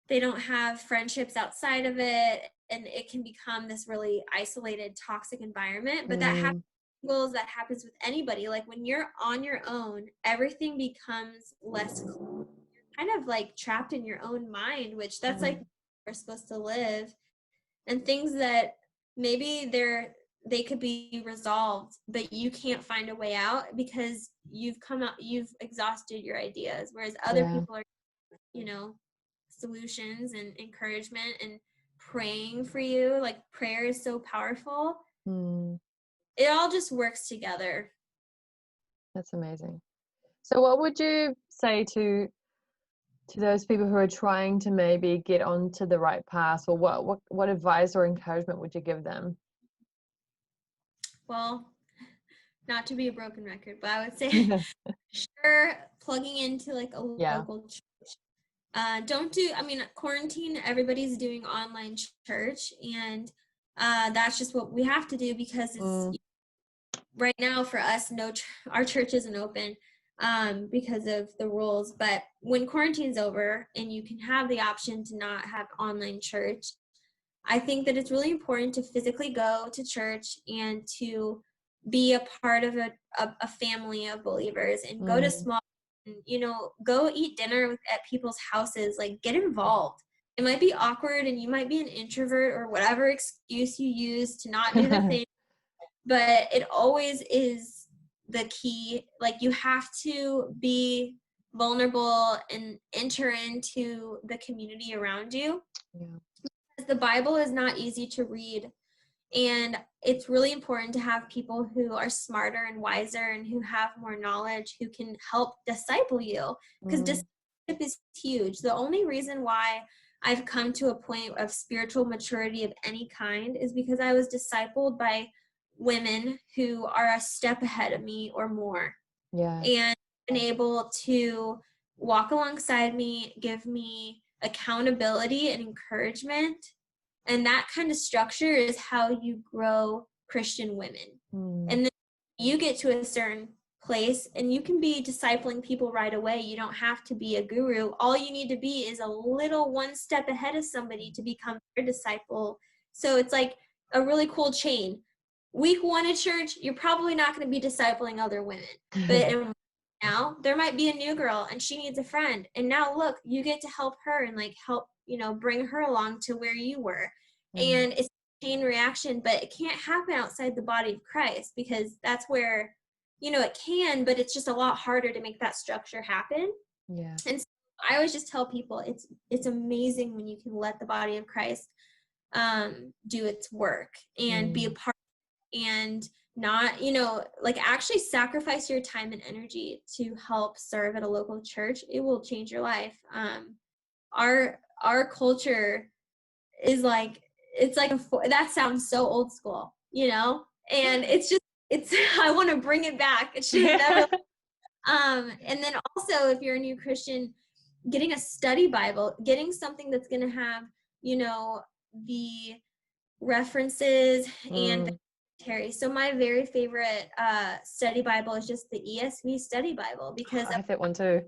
don't have friendships outside of it, and it can become this really isolated, toxic environment. But that happens with anybody. Like, when you're on your own, everything becomes less clear. You're kind of like trapped in your own mind, which that's like we're supposed to live, and things that maybe they could be resolved, but you can't find a way out because you've exhausted your ideas, whereas other people are, solutions and encouragement and praying for you. Like, prayer is so powerful. It all just works together. That's amazing. So what would you say to To those people who are trying to maybe get onto the right path, or what advice or encouragement would you give them? Well, not to be a broken record, but I would say sure, plugging into like a Yeah. local church. Don't do, I mean, quarantine, everybody's doing online church, and that's just what we have to do because it's right now for us, our church isn't open because of the rules. But when quarantine's over and you can have the option to not have online church, I think that it's really important to physically go to church and to be a part of a family of believers and go to small, go eat dinner at people's houses, like get involved. It might be awkward and you might be an introvert or whatever excuse you use to not do the thing, but it always is the key. Like you have to be vulnerable and enter into the community around you. Yeah. The Bible is not easy to read, and it's really important to have people who are smarter and wiser and who have more knowledge who can help disciple you, because discipleship is huge. The only reason why I've come to a point of spiritual maturity of any kind is because I was discipled by women who are a step ahead of me or more. Yeah. And been able to walk alongside me, give me accountability and encouragement. And that kind of structure is how you grow Christian women. And then you get to a certain place and you can be discipling people right away. You don't have to be a guru. All you need to be is a little one step ahead of somebody to become their disciple. So it's like a really cool chain. Week 1 at church, you're probably not going to be discipling other women. But now there might be a new girl and she needs a friend. And now look, you get to help her and like help, bring her along to where you were. And it's a chain reaction, but it can't happen outside the body of Christ, because that's where, it can, but it's just a lot harder to make that structure happen. Yeah. And so I always just tell people it's amazing when you can let the body of Christ do its work and be a part and not, like actually sacrifice your time and energy to help serve at a local church. It will change your life. Our culture is like, it's like that sounds so old school, and it's I want to bring it back. It should have never. And then also, if you're a new Christian, getting a study Bible, getting something that's going to have, the references and the commentary. So my very favorite study Bible is just the ESV study Bible, because I have that one too.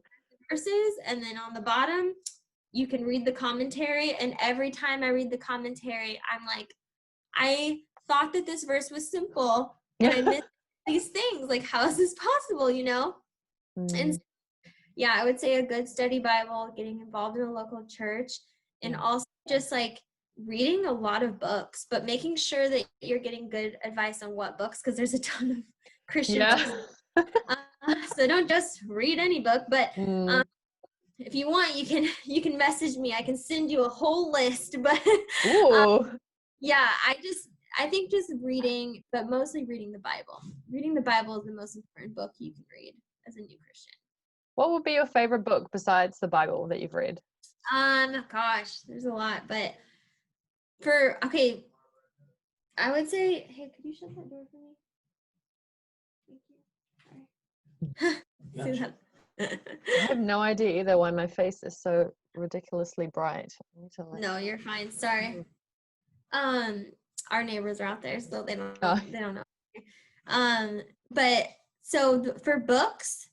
Verses, and then on the bottom you can read the commentary, and every time I read the commentary, I'm like, I thought that this verse was simple, and I missed these things. Like, how is this possible, And yeah, I would say a good study Bible, getting involved in a local church, and also just like reading a lot of books, but making sure that you're getting good advice on what books, because there's a ton of Christian books. So don't just read any book, but if you want, you can message me. I can send you a whole list. But yeah, I think just reading, but mostly reading the Bible. Reading the Bible is the most important book you can read as a new Christian. What would be your favorite book besides the Bible that you've read? Gosh, there's a lot, but I would say, hey, could you shut that door for me? Thank you. Sorry. I have no idea either why my face is so ridiculously bright. No, you're fine. Sorry. Our neighbors are out there, so they don't know. But so for books,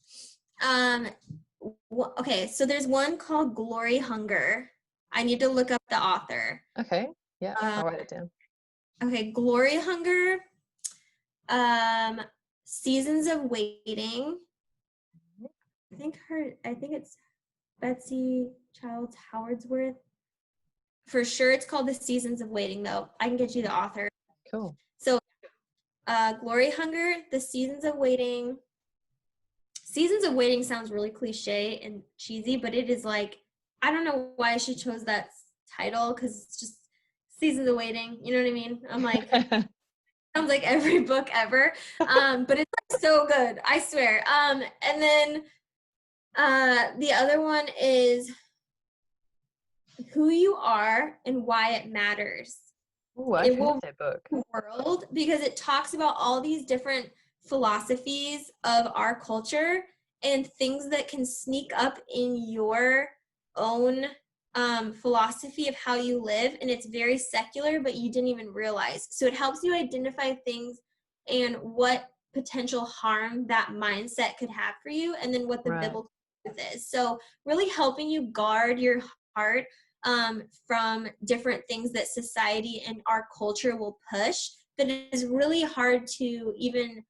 okay, so there's one called Glory Hunger. I need to look up the author. Okay. Yeah, I'll write it down. Okay, Glory Hunger. Seasons of Waiting. I think it's Betsy Childs Howardsworth. For sure, it's called The Seasons of Waiting, though. I can get you the author. Cool. So, Glory Hunger, The Seasons of Waiting. Seasons of Waiting sounds really cliche and cheesy, but it is like, I don't know why she chose that title, because it's just Seasons of Waiting. You know what I mean? I'm like, sounds like every book ever. But it's like so good, I swear. And then the other one is who you are and why it matters. Oh, I It heard will that book. the world because it talks about all these different philosophies of our culture and things that can sneak up in your own philosophy of how you live, and it's very secular but you didn't even realize. So it helps you identify things and what potential harm that mindset could have for you, and then what the Right. biblical truth is. So really helping you guard your heart from different things that society and our culture will push that is really hard to even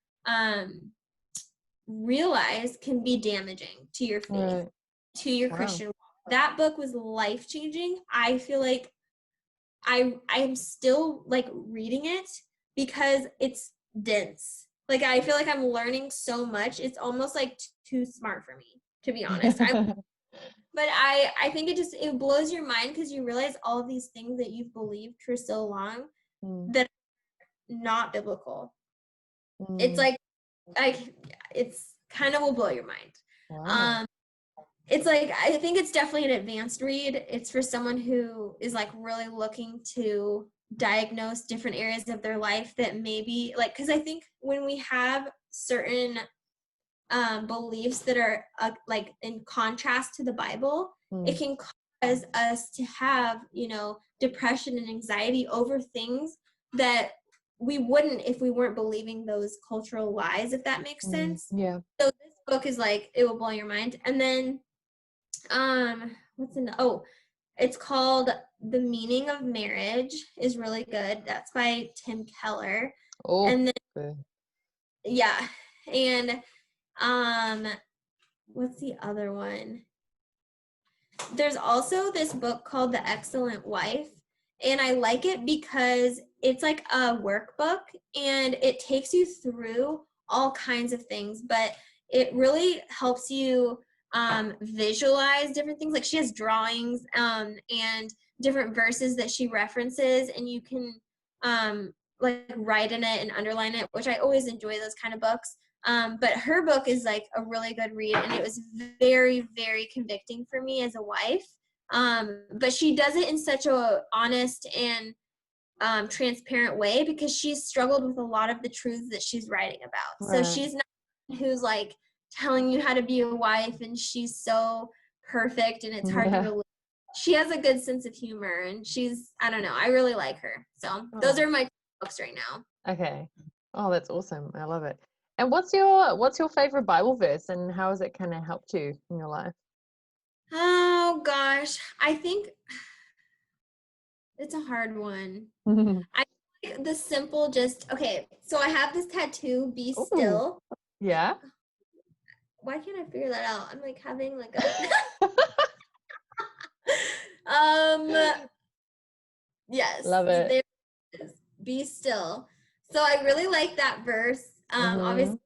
realize can be damaging to your faith, Right. to your Wow. Christian walk. That book was life-changing. I feel like I'm still like reading it because it's dense. Like I feel like I'm learning so much. It's almost like too smart for me, to be honest. But I think it blows your mind because you realize all of these things that you've believed for so long that are not biblical. It's like it's kind of will blow your mind. Wow. It's like I think it's definitely an advanced read. It's for someone who is like really looking to diagnose different areas of their life that maybe like, because I think when we have certain beliefs that are like in contrast to the Bible, it can cause us to have, depression and anxiety over things that we wouldn't if we weren't believing those cultural lies, if that makes sense. Yeah. So this book is like, it will blow your mind. And then, it's called The Meaning of Marriage, is really good. That's by Tim Keller. Oh, And then, good. yeah. And, what's the other one? There's also this book called The Excellent Wife, and I like it because it's like a workbook and it takes you through all kinds of things, but it really helps you visualize different things. Like she has drawings and different verses that she references, and you can like write in it and underline it, which I always enjoy those kind of books. But her book is like a really good read, and it was very, very convicting for me as a wife. But she does it in such a honest and transparent way because she's struggled with a lot of the truths that she's writing about. So she's not who's like telling you how to be a wife and she's so perfect and it's hard to relate. She has a good sense of humor, and I don't know, I really like her. So those are my books right now. Okay. Oh, that's awesome. I love it. And what's your favorite Bible verse, and how has it kind of helped you in your life? Oh gosh, I think it's a hard one. I think the simple okay, so I have this tattoo, Be Ooh, Still. yeah. Why can't I figure that out? I'm like having like a yes. Love it. There it is. Be still. So I really like that verse. Obviously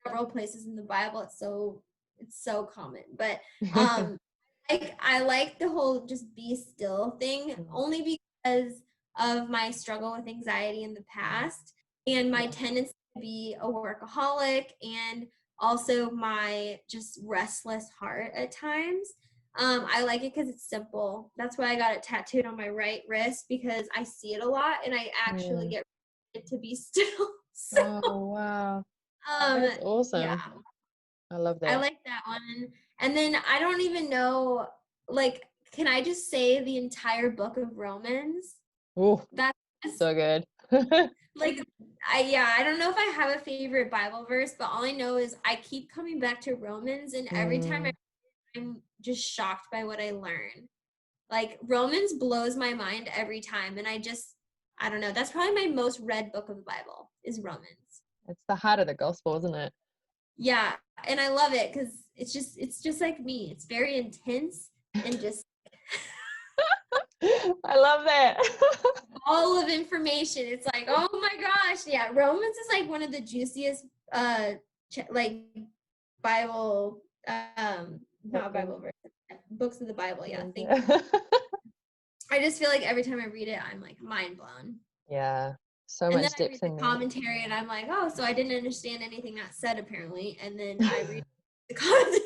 several places in the Bible it's so common. But I like the whole just be still thing only because of my struggle with anxiety in the past and my tendency to be a workaholic and also my just restless heart at times. I like it because it's simple. That's why I got it tattooed on my right wrist because I see it a lot and I actually get it to be still. So, Oh, wow. That's awesome. yeah. I love I that. like that one. And then I don't even know, like, can I just say the entire book of Romans? Oh, That's so good. like, I don't know if I have a favorite Bible verse, but all I know is I keep coming back to Romans, and every time I'm just shocked by what I learn. Like, Romans blows my mind every time, and I don't know. That's probably my most read book of the Bible is Romans. It's the heart of the gospel, isn't it? Yeah, and I love it because it's just like me. It's very intense and just I love that. all of information. It's like, oh my gosh, yeah. Romans is like one of the juiciest, like Bible, not Bible verses, books of the Bible. Yeah, thank you. I just feel like every time I read it, I'm like mind blown. Yeah, so And then much I read depth the in there. commentary, and I'm like, oh, so I didn't understand anything that said apparently. And then I read the commentary.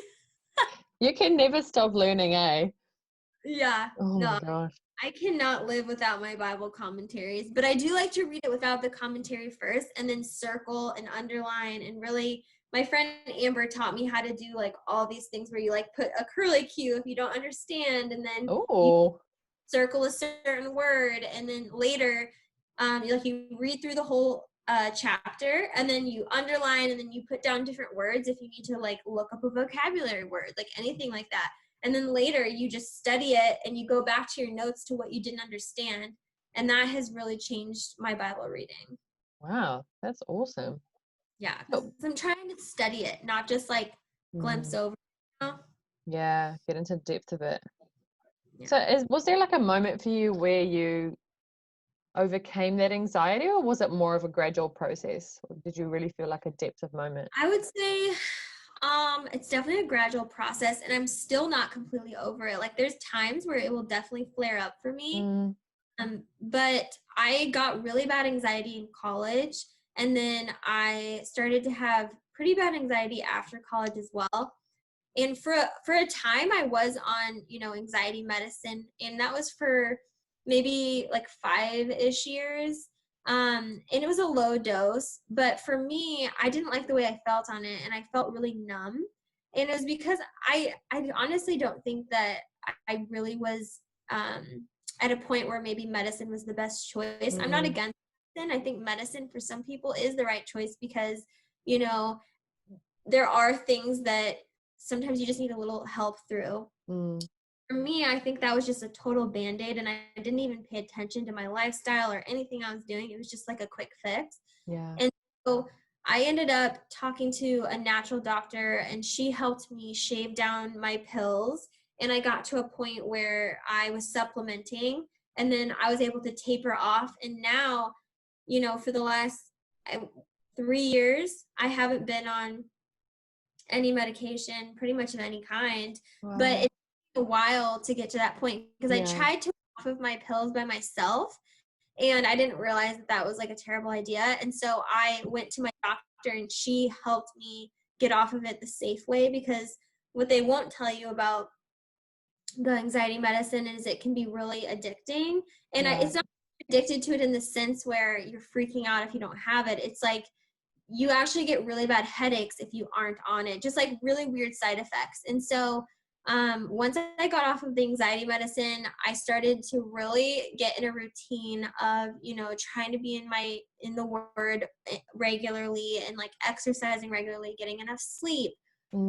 You can never stop learning, eh? Yeah, Oh my no, gosh. I cannot live without my Bible commentaries, but I do like to read it without the commentary first and then circle and underline and really my friend Amber taught me how to do like all these things where you like put a curly Q if you don't understand and then you Oh, circle a certain word and then later you read through the whole chapter and then you underline and then you put down different words if you need to like look up a vocabulary word, like anything like that. And then later you just study it and you go back to your notes to what you didn't understand. And that has really changed my Bible reading. wow. That's awesome. Yeah, because Oh, I'm trying to study it, not just like glimpse mm, over. You know? yeah, get into depth of it. So Yeah. was there like a moment for you where you overcame that anxiety, or was it more of a gradual process? Or did you really feel like a depth of moment? I would say it's definitely a gradual process and I'm still not completely over it. Like there's times where it will definitely flare up for me. Mm, But I got really bad anxiety in college and then I started to have pretty bad anxiety after college as well. And for a time I was on, anxiety medicine and that was for maybe like 5-ish years. And it was a low dose, but for me, I didn't like the way I felt on it and I felt really numb. And it was because I honestly don't think that I really was at a point where maybe medicine was the best choice. I'm not mm, against medicine. I think medicine for some people is the right choice because, you know, there are things that sometimes you just need a little help through. mm, For me, I think that was just a total band-aid and I didn't even pay attention to my lifestyle or anything I was doing. It was just like a quick fix. yeah. And so I ended up talking to a natural doctor and she helped me shave down my pills. And I got to a point where I was supplementing and then I was able to taper off. And now, for the last 3 years, I haven't been on any medication, pretty much of any kind. But Wow. it took a while to get to that point because I Yeah. tried to off of my pills by myself and I didn't realize that that was like a terrible idea. And so I went to my doctor and she helped me get off of it the safe way because what they won't tell you about the anxiety medicine is it can be really addicting. And it's Right. not addicted to it in the sense where you're freaking out if you don't have it. It's like you actually get really bad headaches if you aren't on it, just like really weird side effects. And so once I got off of the anxiety medicine, I started to really get in a routine of, trying to be in the word regularly and like exercising regularly, getting enough sleep.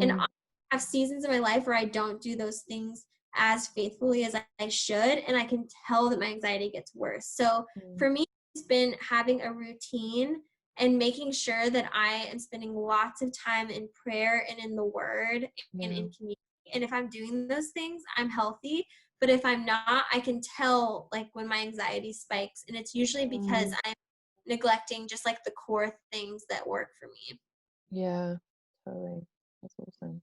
And I Mm, have seasons in my life where I don't do those things as faithfully as I should. And I can tell that my anxiety gets worse. So mm, for me, it's been having a routine and making sure that I am spending lots of time in prayer and in the word and yeah. in community. And if I'm doing those things, I'm healthy. But if I'm not, I can tell like when my anxiety spikes. And it's usually because Mm, I'm neglecting just like the core things that work for me. yeah. Totally. That's awesome.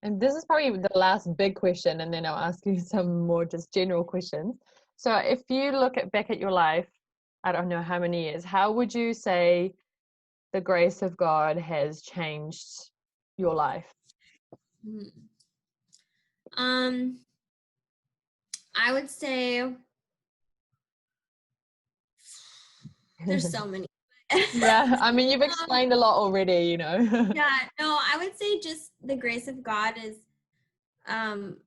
And this is probably the last big question, and then I'll ask you some more just general questions. So, if you look back at your life, I don't know how many years, how would you say the grace of God has changed your life? Hmm. Um, I would say there's so many. Yeah, I mean, you've um, explained a lot already. yeah, no, I would say just the grace of God is um,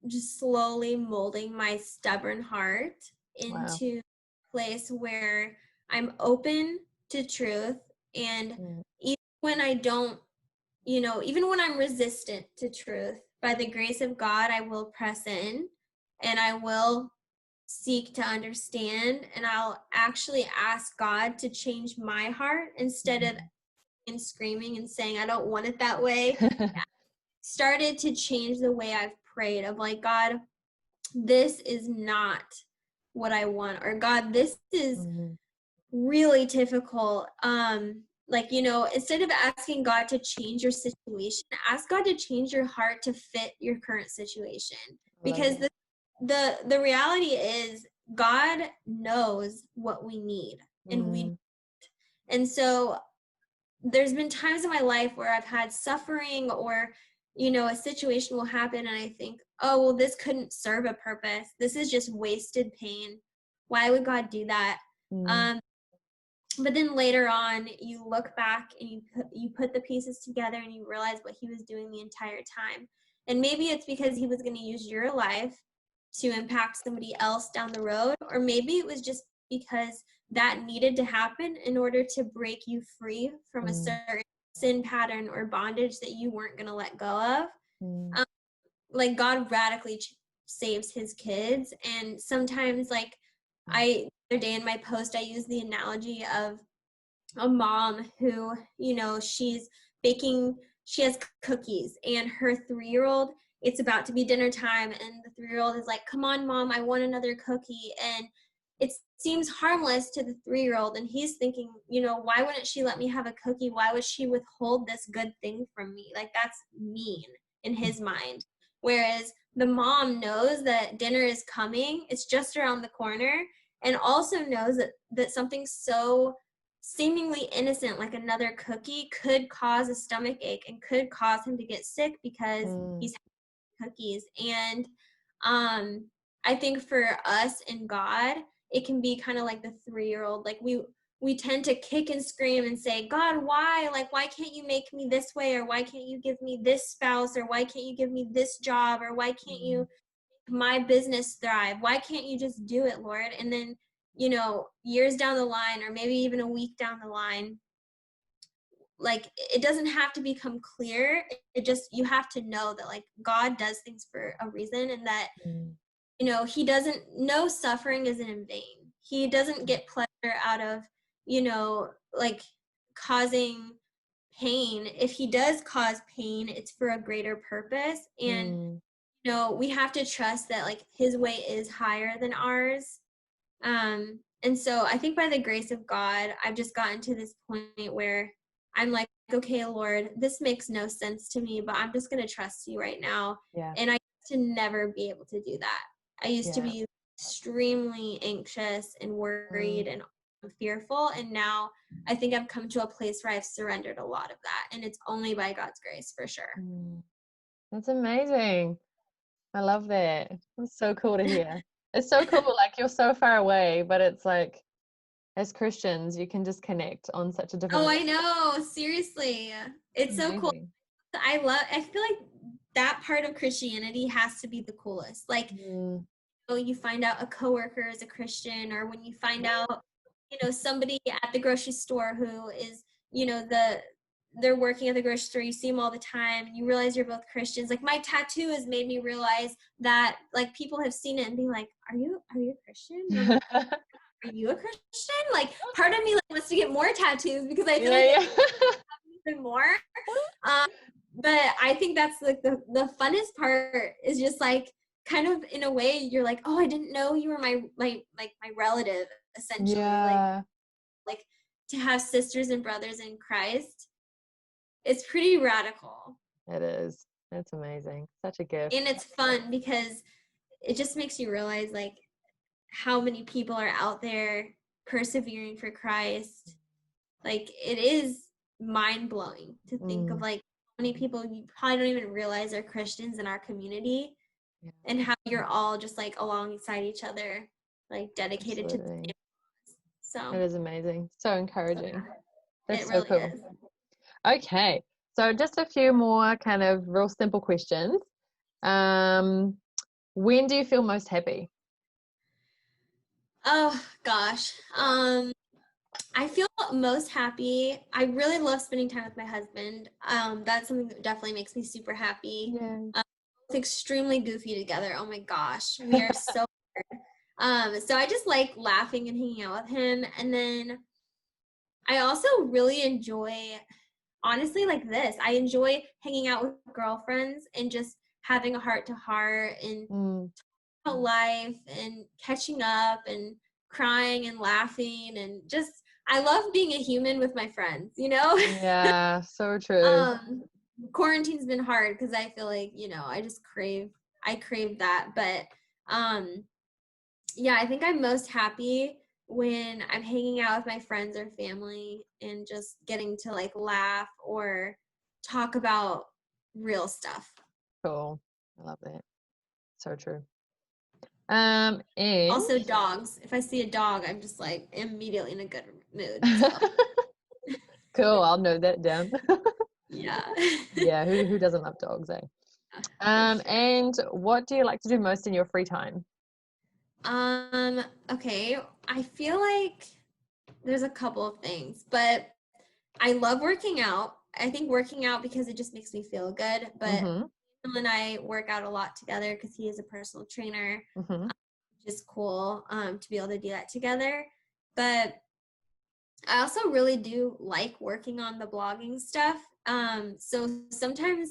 just slowly molding my stubborn heart Wow. into a place where I'm open to truth. And Mm, even when I don't, even when I'm resistant to truth, by the grace of God, I will press in and I will seek to understand. And I'll actually ask God to change my heart instead of mm. screaming and saying, I don't want it that way. Started to change the way I've prayed of like, God, this is not what I want, or God, this is Mhm. really difficult. Like, instead of asking God to change your situation, ask God to change your heart to fit your current situation. I love Because that. the reality is God knows what we need and we Mm, and so there's been times in my life where I've had suffering or a situation will happen and I think, oh, well, this couldn't serve a purpose. This is just wasted pain. Why would God do that? Mm. But then later on, you look back and you put the pieces together and you realize what he was doing the entire time. And maybe it's because he was going to use your life to impact somebody else down the road, or maybe it was just because that needed to happen in order to break you free from a certain sin pattern or bondage that you weren't going to let go of. Like God radically saves his kids. And sometimes, like, the other day in my post, I used the analogy of a mom who, she's baking, she has cookies, and her 3-year-old, it's about to be dinner time, and the 3-year-old is like, come on, mom, I want another cookie. And it seems harmless to the 3-year-old, and he's thinking, why wouldn't she let me have a cookie? Why would she withhold this good thing from me? Like, that's mean in his mind. Whereas the mom knows that dinner is coming, it's just around the corner, and also knows that something so seemingly innocent like another cookie could cause a stomach ache and could cause him to get sick because he's having cookies. And I think for us in God, it can be kind of like the 3-year-old. Like we tend to kick and scream and say, God, why? Like, why can't you make me this way? Or why can't you give me this spouse? Or why can't you give me this job? Or why can't you make my business thrive? Why can't you just do it, Lord? And then, years down the line, or maybe even a week down the line, like, it doesn't have to become clear. It just, you have to know that, like, God does things for a reason, and that, he doesn't, no suffering isn't in vain. He doesn't get pleasure out of, like, causing pain. If he does cause pain, it's for a greater purpose. And, we have to trust that, like, his way is higher than ours. And so I think by the grace of God, I've just gotten to this point where I'm like, okay, Lord, this makes no sense to me, but I'm just going to trust you right now. And I used to never be able to do that. I used to be extremely anxious and worried and fearful. And now I think I've come to a place where I've surrendered a lot of that. And it's only by God's grace, for sure. That's amazing. I love that. It's so cool to hear. It's so cool. Like, you're so far away, but it's like, as Christians, you can just connect on such a different level. I know. Seriously. It's so cool. I feel like that part of Christianity has to be the coolest. Like, you find out a coworker is a Christian, or when you find out, somebody at the grocery store who is, they're working at the grocery store, you see them all the time, and you realize you're both Christians. Like, my tattoo has made me realize that, like, people have seen it and be like, are you a Christian? And I'm like, are you a Christian? Like, part of me, like, wants to get more tattoos because I feel like even more. But I think that's like the funnest part is just, like, kind of in a way you're like, oh, I didn't know you were my relative, essentially. Like to have sisters and brothers in Christ, it's pretty radical. It is. It's amazing. Such a gift. And it's fun because it just makes you realize, like, how many people are out there persevering for Christ. Like, it is mind-blowing to think of, like, how many people you probably don't even realize are Christians in our community, and how you're all just, like, alongside each other, like, dedicated to the same cause. So it is amazing. So encouraging. That's it so really cool. is. Okay, so just a few more kind of real simple questions. When do you feel most happy? Oh gosh. I feel most happy. I really love spending time with my husband. That's something that definitely makes me super happy. It's extremely goofy together. Oh my gosh. We are so weird. So I just like laughing and hanging out with him. And then I also really enjoy, honestly, like this. I enjoy hanging out with girlfriends and just having a heart to heart and talking about life and catching up and crying and laughing, and just, I love being a human with my friends, Yeah, so true. Quarantine's been hard because I feel like, I crave that. But yeah, I think I'm most happy when I'm hanging out with my friends or family and just getting to, like, laugh or talk about real stuff. Cool. I love that. So true. And Also dogs. If I see a dog, I'm just like immediately in a good mood. So cool. I'll note that down. yeah. Yeah, who doesn't love dogs, eh? For sure. And what do you like to do most in your free time? Okay. I feel like there's a couple of things, but I love working out. I think working out because it just makes me feel good. But Mm-hmm. Phil and I work out a lot together because he is a personal trainer, Mm-hmm. which is cool to be able to do that together. But I also really do like working on the blogging stuff. So sometimes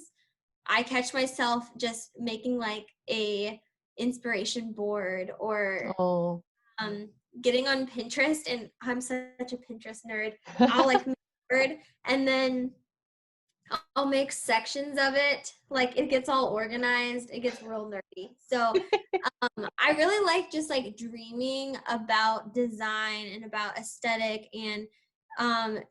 I catch myself just making like a inspiration board or Oh. um, getting on Pinterest, and I'm such a Pinterest nerd. I'll like make a board and then I'll make sections of it. Like it gets all organized. It gets real nerdy. So I really like just like dreaming about design and about aesthetic and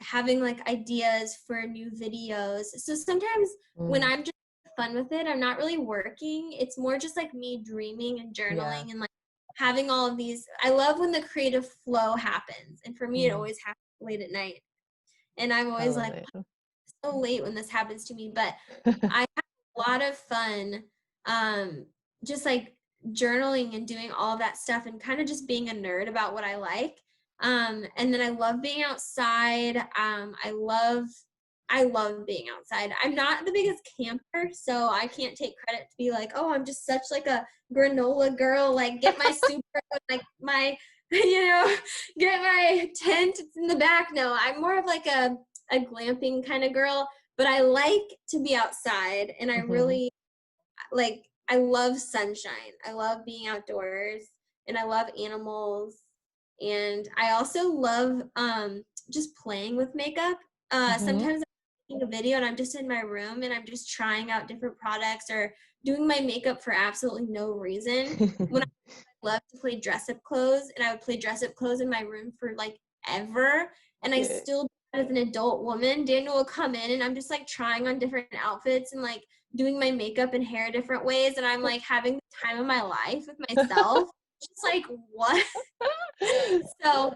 having like ideas for new videos. So sometimes when Mm, I'm just fun with it, I'm not really working. It's more just like me dreaming and yeah. journaling and like having all of these. I love when the creative flow happens. And for me, it Mm, always happens late at night. And I'm I always love like, that. so late when this happens to me, but I have a lot of fun um, just like journaling and doing all that stuff and kind of just being a nerd about what I like. And then I love being outside. I love being outside. I'm not the biggest camper, so I can't take credit to be like, oh, I'm just such like a granola girl, like get my super like my get my tent it's in the back. No, I'm more of like a glamping kind of girl, but I like to be outside and I Mm-hmm. really like I love sunshine. I love being outdoors and I love animals. And I also love just playing with makeup. Mm-hmm. Sometimes I'm making a video and I'm just in my room and I'm just trying out different products or doing my makeup for absolutely no reason. When I love to play dress up clothes and I would play dress up clothes in my room for like ever. And I Yeah. still, as an adult woman, Daniel will come in and I'm just like trying on different outfits and like doing my makeup and hair different ways. And I'm like having the time of my life with myself. Just like, what? So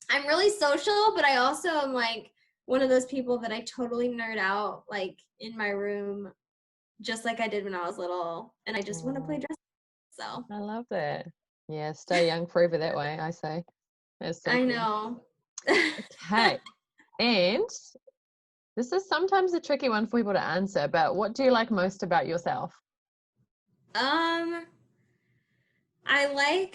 I'm really social, but I also am like one of those people that I totally nerd out like in my room, just like I did when I was little. And I just want to play Oh, dress. So I love that. Yeah, stay young forever that way, I say. That's so I cool. know. Okay. And this is sometimes a tricky one for people to answer, but what do you like most about yourself? um,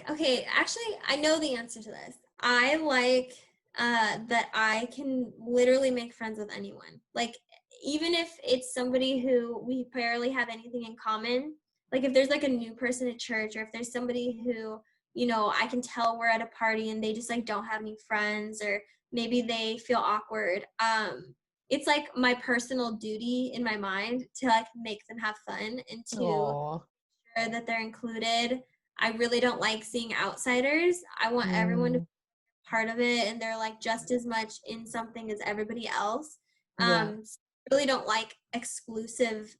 okay, actually, I know the answer to this. I like that I can literally make friends with anyone. Like, even if it's somebody who we barely have anything in common, like if there's like a new person at church or if there's somebody who, I can tell we're at a party and they just like don't have any friends or maybe they feel awkward. It's like my personal duty in my mind to like make them have fun and to Oh. sure that they're included. I really don't like seeing outsiders. I want everyone to Mm, be part of it and they're like just as much in something as everybody else. yeah. So I really don't like exclusive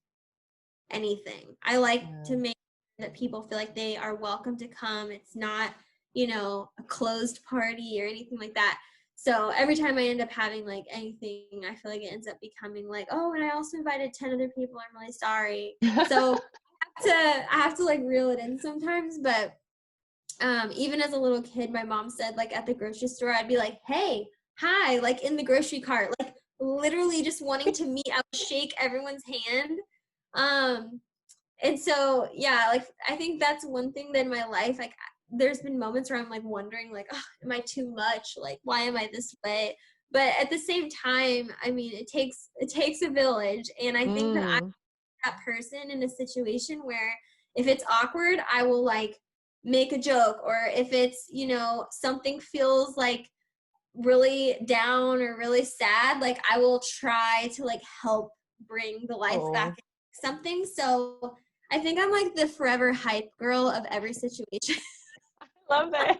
anything. I like Yeah. to make sure that people feel like they are welcome to come. It's not, a closed party or anything like that. So every time I end up having like anything, I feel like it ends up becoming like, oh, and I also invited 10 other people. I'm really sorry. So I have to like reel it in sometimes, but even as a little kid, my mom said like at the grocery store, I'd be like, hey, hi, like in the grocery cart, like literally just wanting to meet. I would shake everyone's hand. Um, and so yeah, like I think that's one thing that in my life, like there's been moments where I'm like wondering, like, oh, am I too much? Like, why am I this way? But at the same time, I mean, it takes a village, and I think that I'm Mm, that person in a situation where if it's awkward, I will like make a joke, or if it's something feels like really down or really sad, like I will try to like help bring the life back oh, into something. So I think I'm like the forever hype girl of every situation. love that.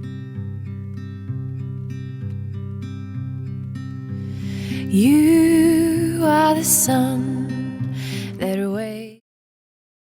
You are the sun